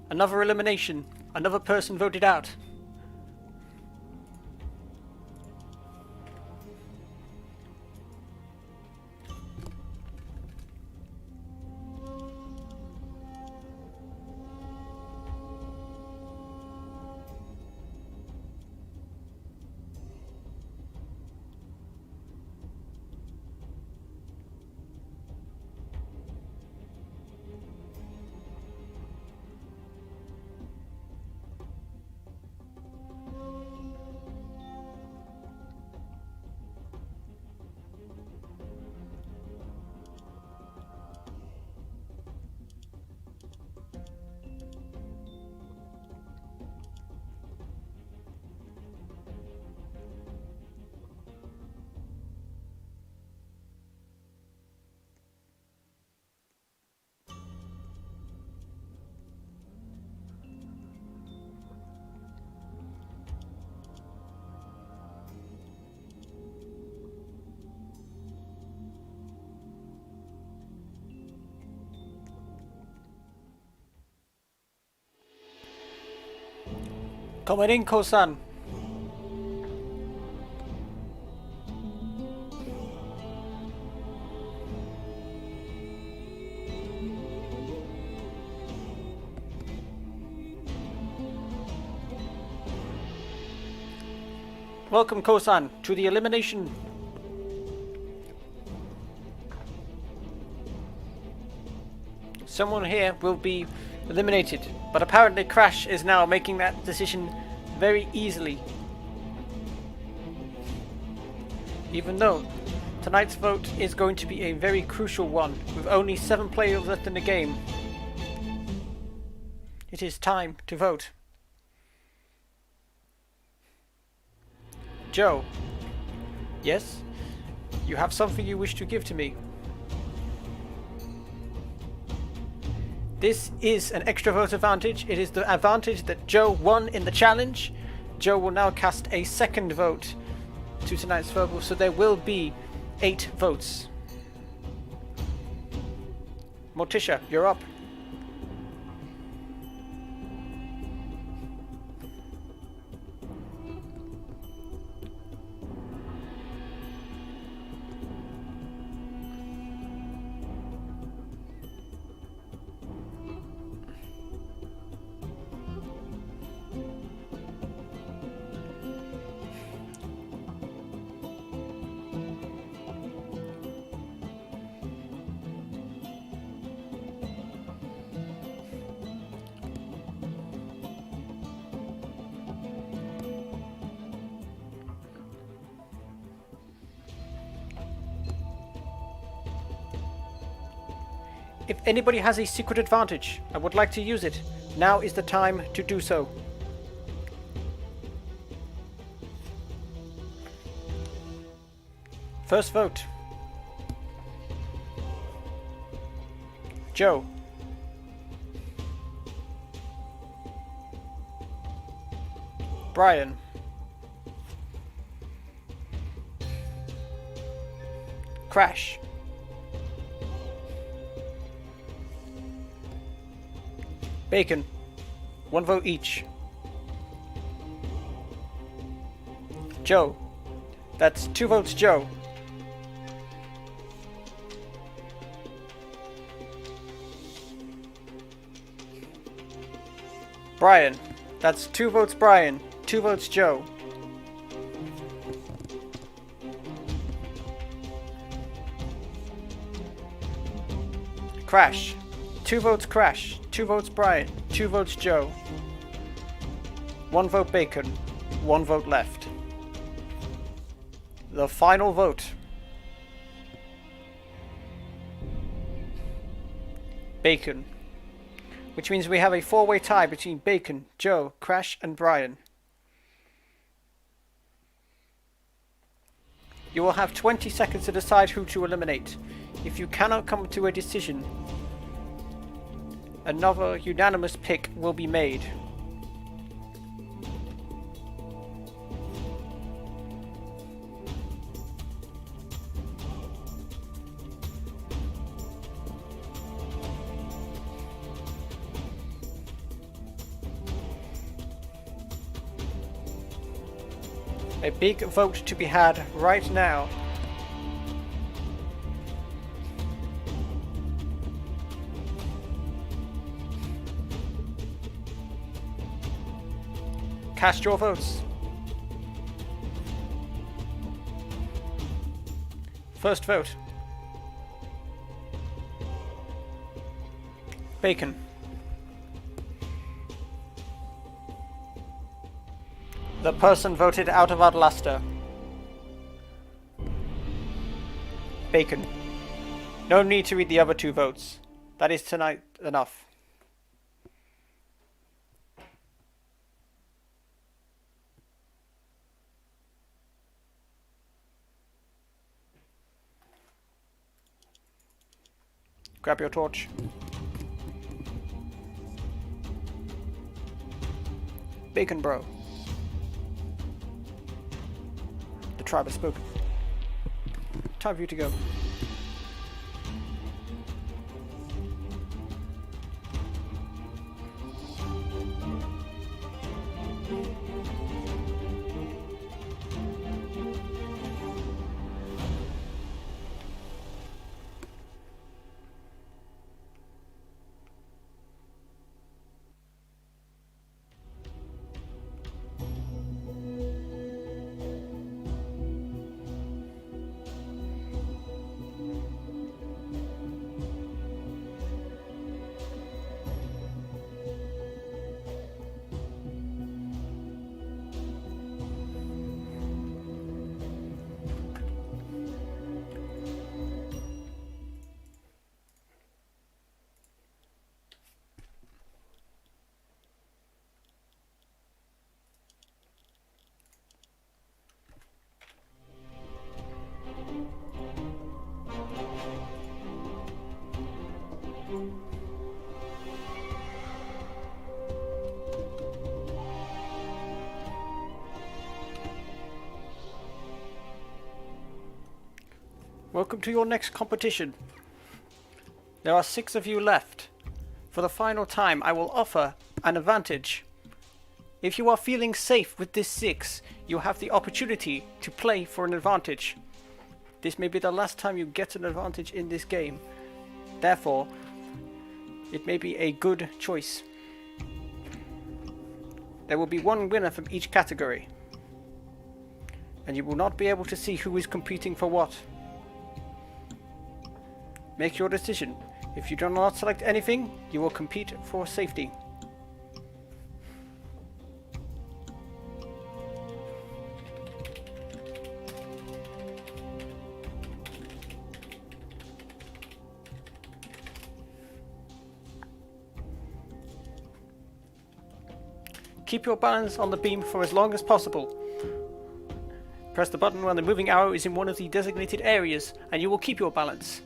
another elimination, another person voted out. Coming in, Kosan. Welcome, Kosan, to the elimination. Someone here will be eliminated, but apparently Crash is now making that decision very easily. Even though tonight's vote is going to be a very crucial one, with only 7 players left in the game. It is time to vote. Joe. Yes? You have something you wish to give to me? This is an extra vote advantage. It is the advantage that Joe won in the challenge. Joe will now cast a second vote to tonight's verbal, so there will be 8 votes. Morticia, you're up. If anybody has a secret advantage and would like to use it, now is the time to do so. First vote. Joe. Brian. Crash. Bacon. 1 vote each. Joe. That's 2 votes Joe. Brian. That's 2 votes Brian. 2 votes Joe. Crash. 2 votes Crash. 2 votes Brian, 2 votes Joe, 1 vote Bacon, 1 vote left. The final vote. Bacon. Which means we have a 4-way tie between Bacon, Joe, Crash and Brian. You will have 20 seconds to decide who to eliminate. If you cannot come to a decision, another unanimous pick will be made. A big vote to be had right now. Cast your votes. First vote. Bacon. The person voted out of Outlaster. Bacon. No need to read the other 2 votes. That is tonight enough. Grab your torch. Bacon bro. The tribe has spoken. Time for you to go. Welcome to your next competition. There are 6 of you left. For the final time, I will offer an advantage. If you are feeling safe with this 6, you have the opportunity to play for an advantage. This may be the last time you get an advantage in this game. Therefore, it may be a good choice. There will be one winner from each category, and you will not be able to see who is competing for what. Make your decision. If you do not select anything, you will compete for safety. Keep your balance on the beam for as long as possible. Press the button when the moving arrow is in one of the designated areas, and you will keep your balance.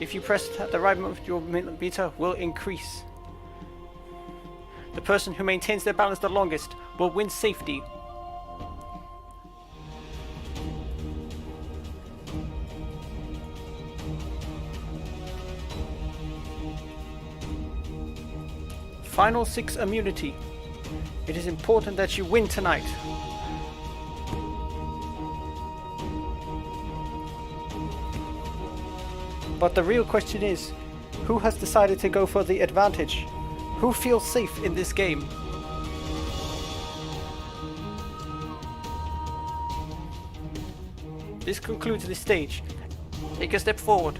If you press at the right moment, your meter will increase. The person who maintains their balance the longest will win safety. Final 6 immunity. It is important that you win tonight. But the real question is, who has decided to go for the advantage? Who feels safe in this game? This concludes this stage. Take a step forward.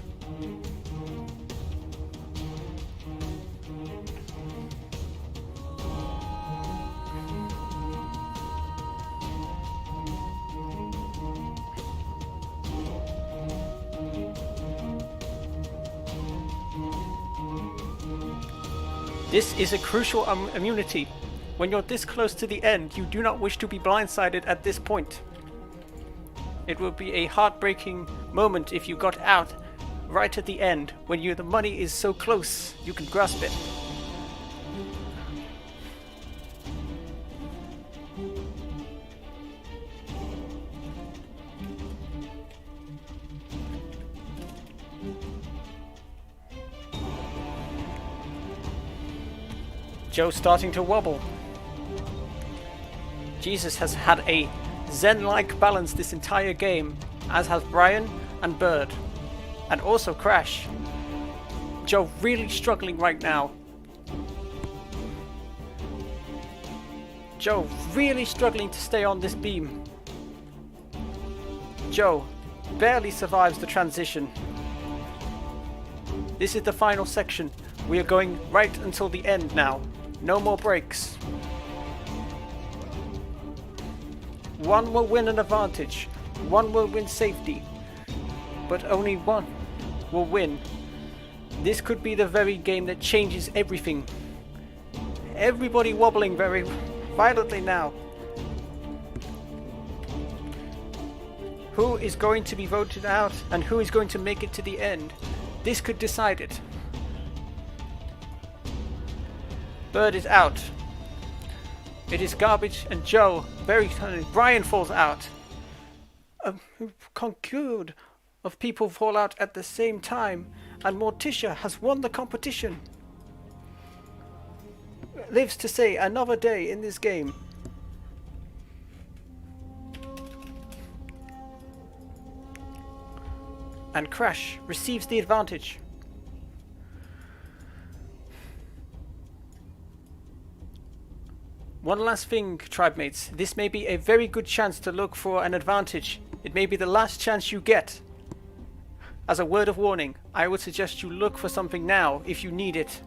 This is a crucial immunity. When you're this close to the end, you do not wish to be blindsided at this point. It will be a heartbreaking moment if you got out right at the end, when the money is so close you can grasp it. Joe starting to wobble. Jesus has had a zen-like balance this entire game, as has Brian and Bird, and also Crash. Joe really struggling right now. Joe really struggling to stay on this beam. Joe barely survives the transition. This is the final section. We are going right until the end now. No more breaks. One will win an advantage. One will win safety. But only one will win. This could be the very game that changes everything. Everybody wobbling very violently now. Who is going to be voted out and who is going to make it to the end? This could decide it. Bird is out. It is Garbage and Joe. Very funny. Brian falls out. A concurred of people fall out at the same time, and Morticia has won the competition. Lives to see another day in this game. And Crash receives the advantage. One last thing, tribe mates. This may be a very good chance to look for an advantage. It may be the last chance you get. As a word of warning, I would suggest you look for something now if you need it.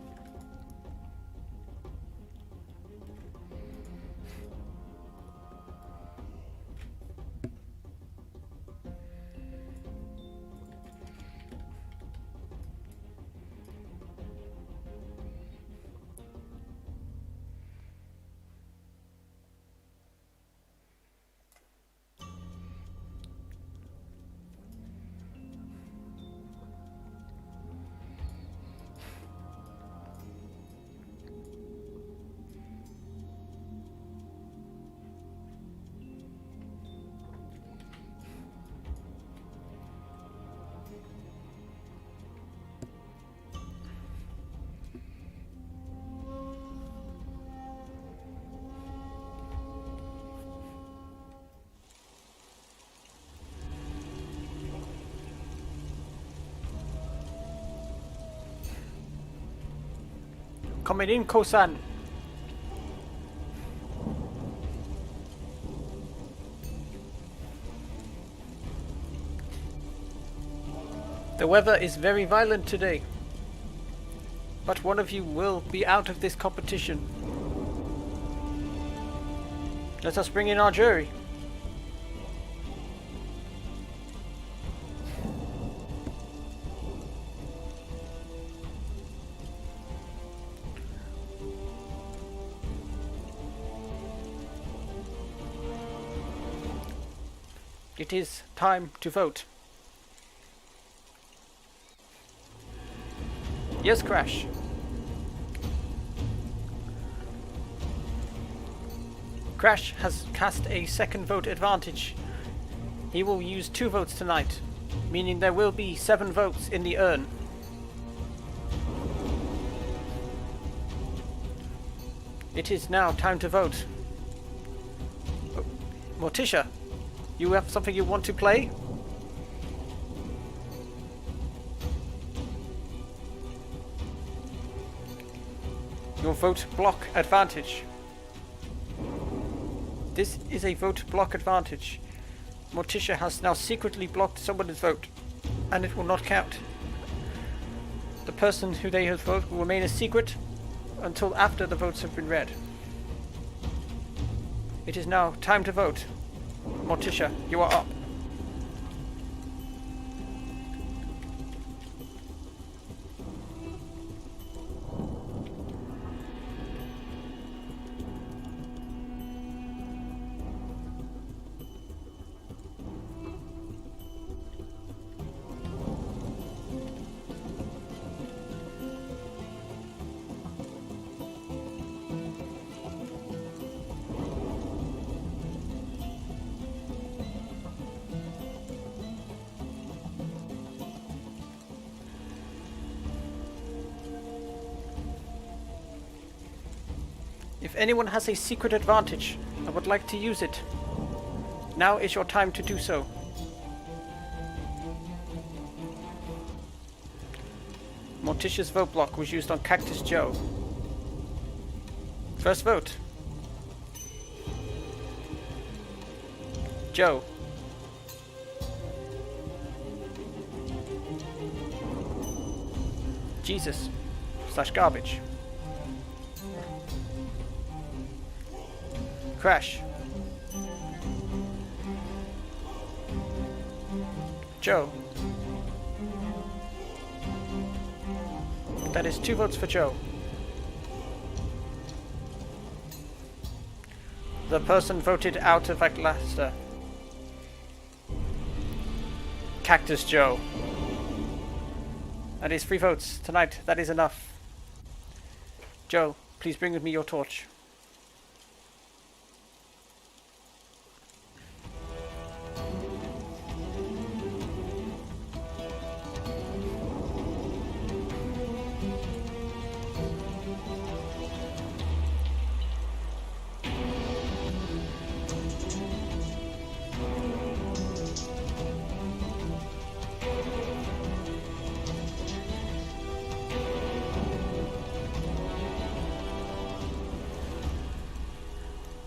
Coming in, Kosan. The weather is very violent today, but one of you will be out of this competition. Let us bring in our jury. It is time to vote. Yes, Crash. Crash has cast a second vote advantage. He will use 2 votes tonight, meaning there will be 7 votes in the urn. It is now time to vote. Morticia, you have something you want to play? Your vote block advantage. This is a vote block advantage. Morticia has now secretly blocked someone's vote, and it will not count. The person who they have voted will remain a secret until after the votes have been read. It is now time to vote. Morticia, you are up. If anyone has a secret advantage and would like to use it, now is your time to do so. Morticia's vote block was used on Cactus Joe. First vote. Joe. Jesus / garbage. Crash. Joe. That is 2 votes for Joe. The person voted out of Outlaster. Cactus Joe. That is 3 votes. Tonight, that is enough. Joe, please bring with me your torch.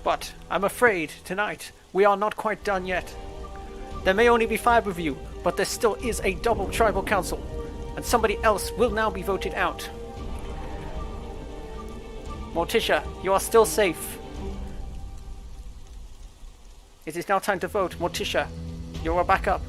But I'm afraid tonight we are not quite done yet. There may only be 5 of you, but there still is a double tribal council, and somebody else will now be voted out. Morticia, you are still safe. It is now time to vote. Morticia, you are back up.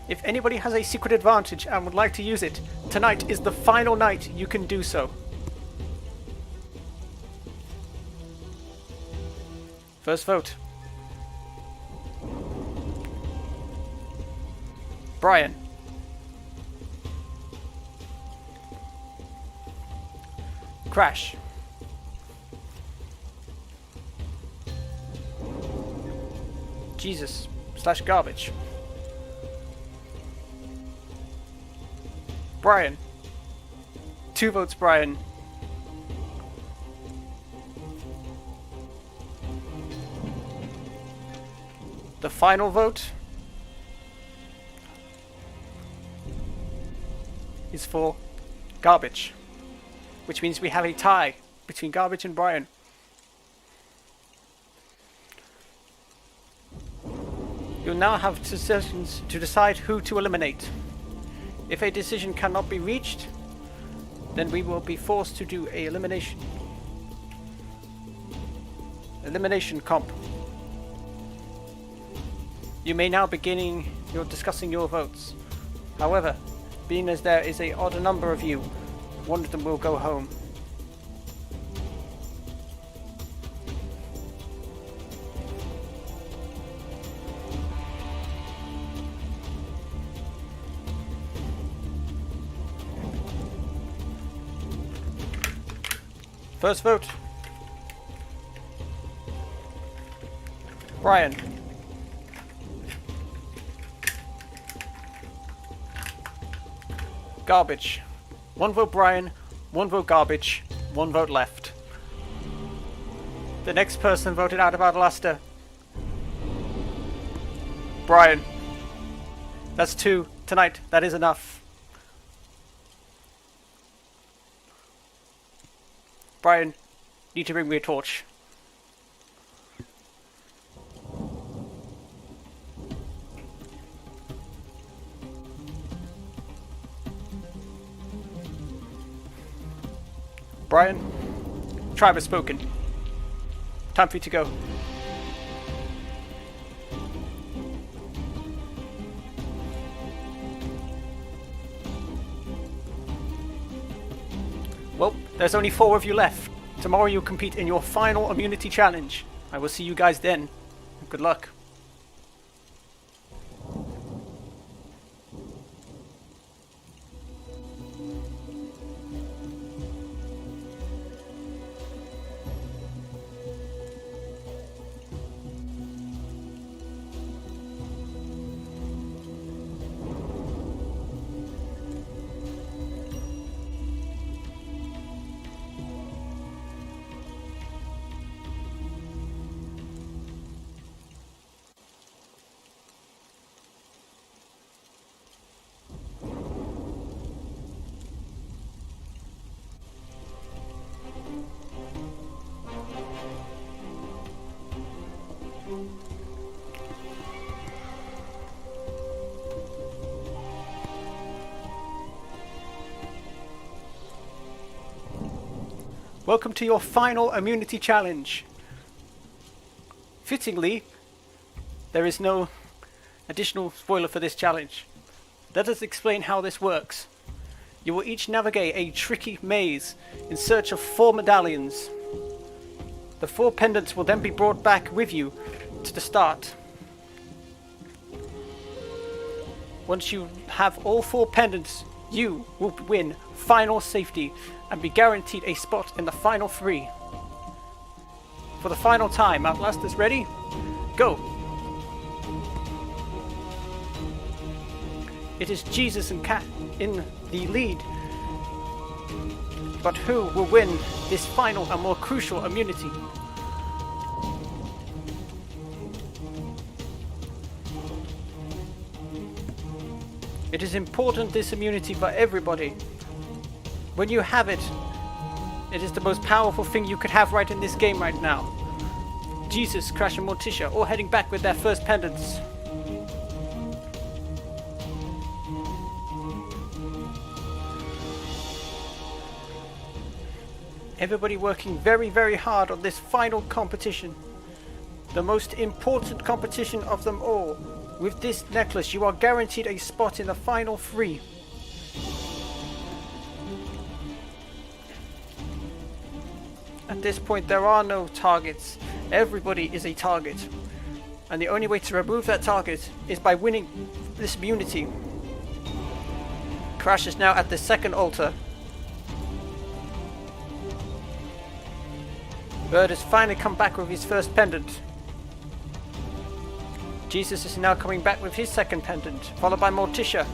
If anybody has a secret advantage and would like to use it, tonight is the final night you can do so. First vote. Brian. Crash. Jesus slash garbage. Brian. 2 votes Brian. The final vote is for garbage, which means we have a tie between garbage and Brian. You'll now have decisions to decide who to eliminate. If a decision cannot be reached, then we will be forced to do a elimination comp. You may now begin discussing your votes. However, being as there is a odd number of you, one of them will go home. First vote. Brian. Garbage. 1 vote Brian, 1 vote garbage, 1 vote left. The next person voted out of Outlaster. Brian. That's 2 tonight. That is enough. Brian, you need to bring me a torch. Brian, tribe has spoken. Time for you to go. Well, there's only 4 of you left. Tomorrow you'll compete in your final immunity challenge. I will see you guys then. Good luck. Welcome to your final immunity challenge. Fittingly, there is no additional spoiler for this challenge. Let us explain how this works. You will each navigate a tricky maze in search of 4 medallions. The 4 pendants will then be brought back with you to the start. Once you have all 4 pendants, you will win final safety and be guaranteed a spot in the final 3. For the final time, Outlasters ready? Go! It is Jesus and Cat in the lead. But who will win this final and more crucial immunity? It is important, this immunity, for everybody. When you have it, it is the most powerful thing you could have right in this game right now. Jesus, Crash and Morticia all heading back with their first pendants. Everybody working very, very hard on this final competition. The most important competition of them all. With this necklace, you are guaranteed a spot in the final 3. At this point, there are no targets. Everybody is a target. And the only way to remove that target is by winning this immunity. Crash is now at the second altar. Bird has finally come back with his first pendant. Jesus is now coming back with his second pendant, followed by Morticia.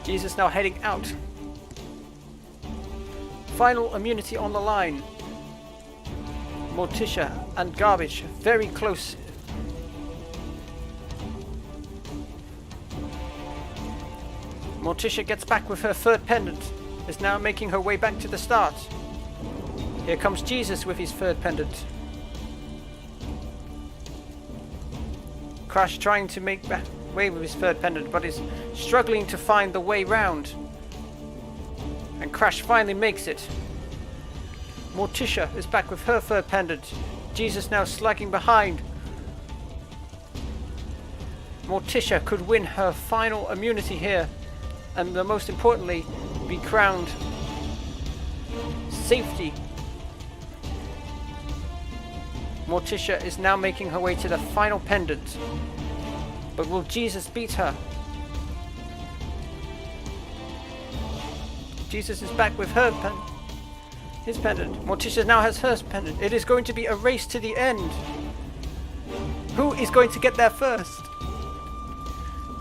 Jesus now heading out. Final immunity on the line. Morticia and Garbage very close. Morticia gets back with her third pendant, is now making her way back to the start. Here comes Jesus with his third pendant. Crash trying to make way with his third pendant, but is struggling to find the way round. And Crash finally makes it. Morticia is back with her third pendant. Jesus now slagging behind. Morticia could win her final immunity here, and most importantly, be crowned safety. Morticia is now making her way to the final pendant. But will Jesus beat her? Jesus is back with his pendant. Morticia now has her pendant. It is going to be a race to the end. Who is going to get there first?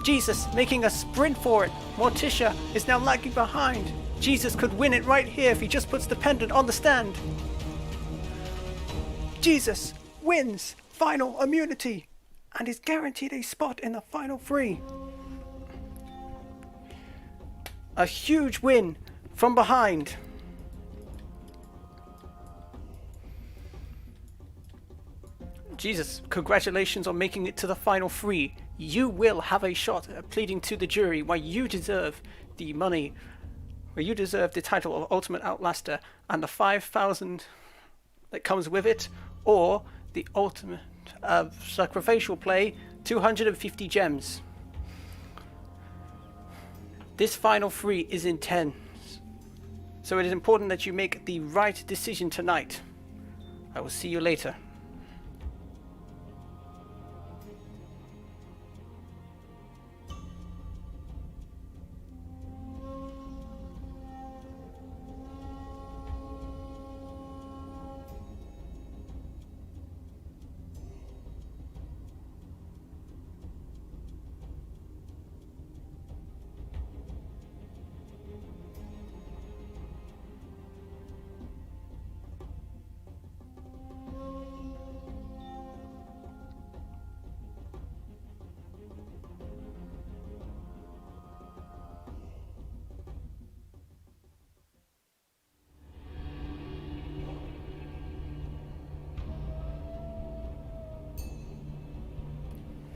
Jesus making a sprint for it. Morticia is now lagging behind. Jesus could win it right here if he just puts the pendant on the stand. Jesus wins final immunity and is guaranteed a spot in the final three. A huge win from behind. Jesus, congratulations on making it to the final three. You will have a shot at pleading to the jury why you deserve the money, where you deserve the title of Ultimate Outlaster and the 5,000 that comes with it, or the ultimate sacrificial play, 250 gems. This final three is intense, so it is important that you make the right decision tonight. I will see you later.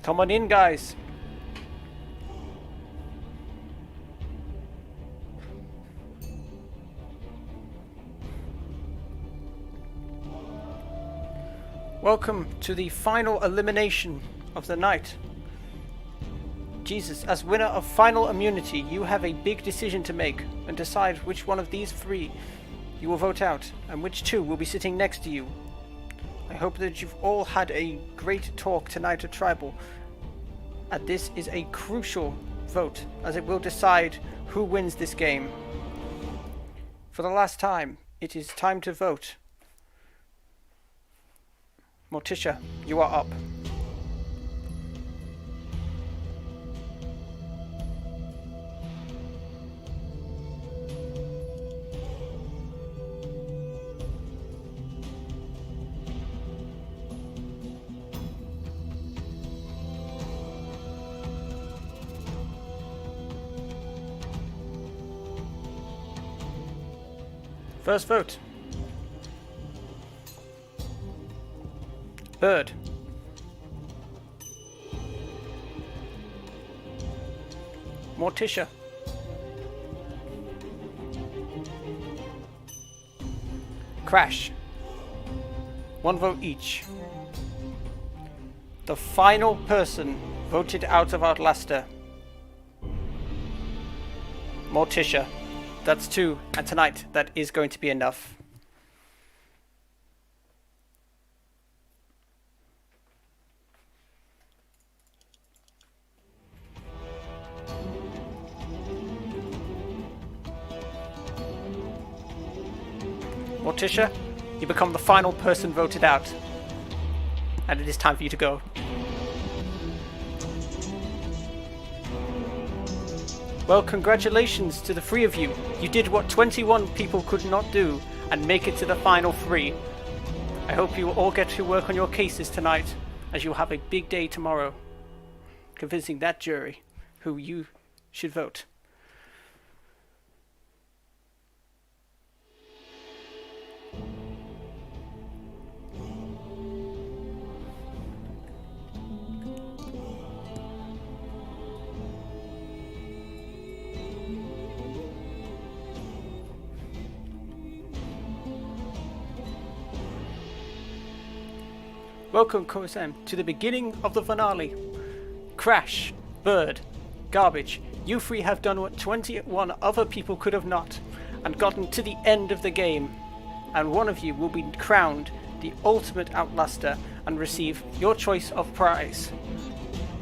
Come on in, guys. Welcome to the final elimination of the night. Jesus, as winner of final immunity, you have a big decision to make and decide which one of these three you will vote out and which two will be sitting next to you. I hope that you've all had a great talk tonight at Tribal, and this is a crucial vote as it will decide who wins this game. For the last time, it is time to vote. Morticia, you are up. First vote. Bird. Morticia. Crash. One vote each. The final person voted out of Outlaster. Morticia. That's two, and tonight that is going to be enough. Morticia, You become the final person voted out. And it is time for you to go. Well, congratulations to the 3 of you. You did what 21 people could not do and make it to the final 3. I hope you all get to work on your cases tonight, as you'll have a big day tomorrow, convincing that jury who you should vote. Welcome, Korsam, to the beginning of the finale. Crash, Bird, Garbage, you 3 have done what 21 other people could have not, and gotten to the end of the game. And one of you will be crowned the ultimate Outlaster and receive your choice of prize.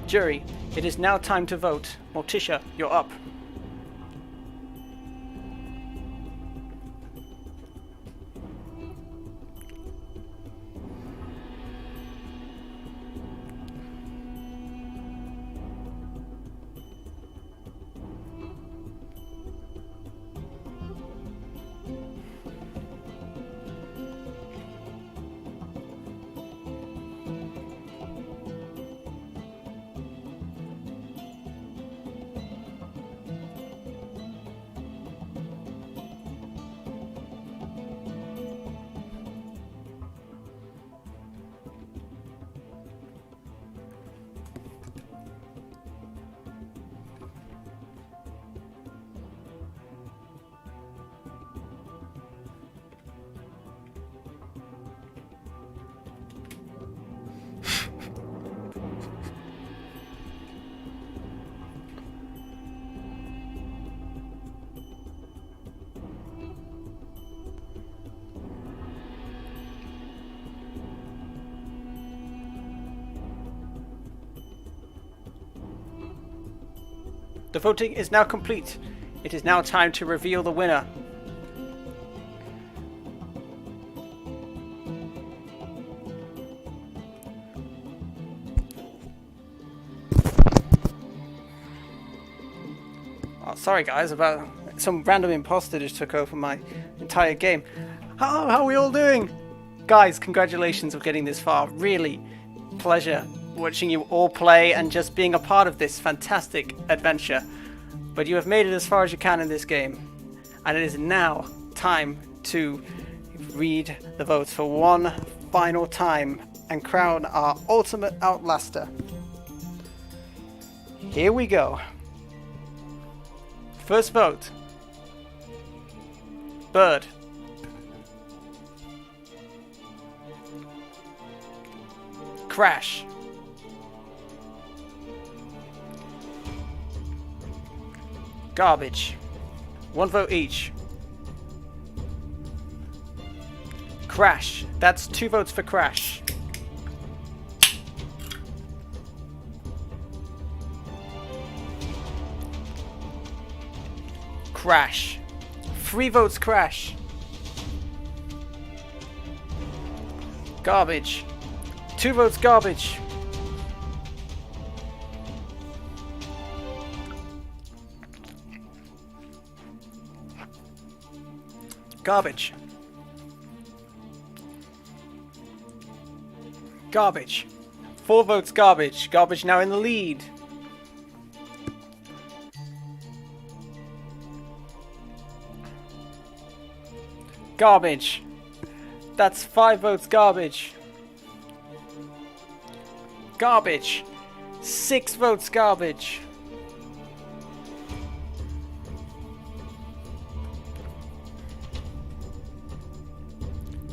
Jury, it is now time to vote. Morticia, you're up. The voting is now complete. It is now time to reveal the winner. Oh, sorry guys, about some random imposter just took over my entire game. How are we all doing? Guys, congratulations on getting this far. Really pleasure watching you all play and just being a part of this fantastic adventure. But you have made it as far as you can in this game, and it is now time to read the votes for one final time and crown our ultimate Outlaster. Here we go. First vote, Bird. Crash. Garbage. 1 vote each. Crash. That's 2 votes for Crash. Crash. 3 votes Crash. Garbage. 2 votes Garbage. Garbage. Garbage. 4 votes Garbage. Garbage now in the lead. Garbage. That's 5 votes Garbage. Garbage. 6 votes Garbage.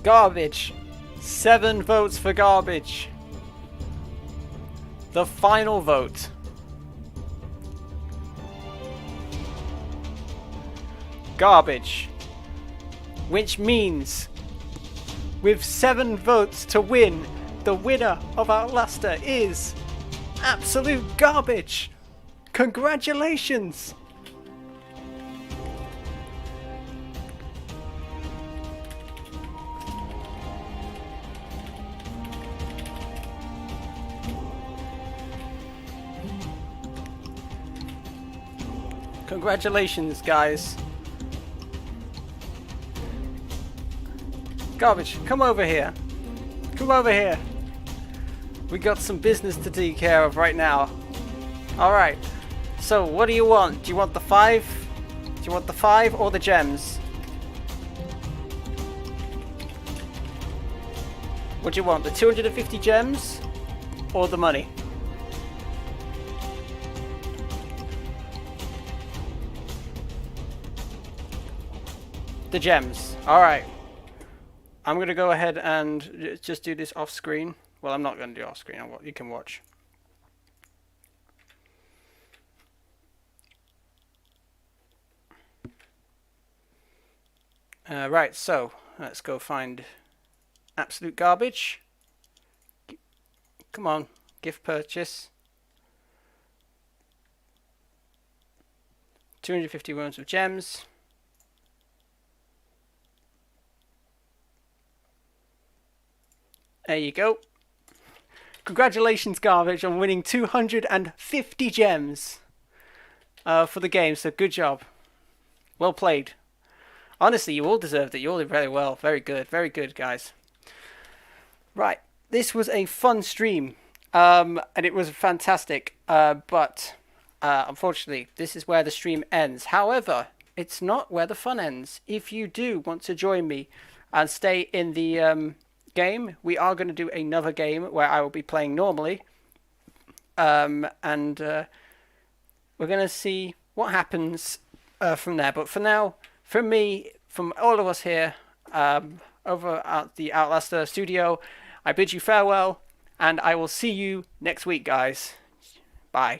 Garbage. 7 votes for Garbage. The final vote. Garbage. Which means, with 7 votes to win, the winner of Outlaster is absolute Garbage. Congratulations! Congratulations, guys. Garbage, come over here. Come over here. We got some business to take care of right now. Alright. So, what do you want? Do you want the 5? Do you want the 5 or the gems? What do you want? The 250 gems or the money? The gems. Alright. I'm going to go ahead and just do this off screen. Well, I'm not going to do off screen. You can watch. Right, so let's go find absolute garbage. Come on, gift purchase. 250 worms of gems. There you go. Congratulations, Garbage, on winning 250 gems for the game. So good job. Well played. Honestly, you all deserved it. You all did very well. Very good, guys. Right. This was a fun stream. And it was fantastic. But unfortunately, this is where the stream ends. However, it's not where the fun ends. If you do want to join me and stay in the game, we are going to do another game where I will be playing normally. And we're going to see what happens from there. But for now, from me, from all of us here over at the Outlaster studio, I bid you farewell, and I will see you next week, guys. Bye.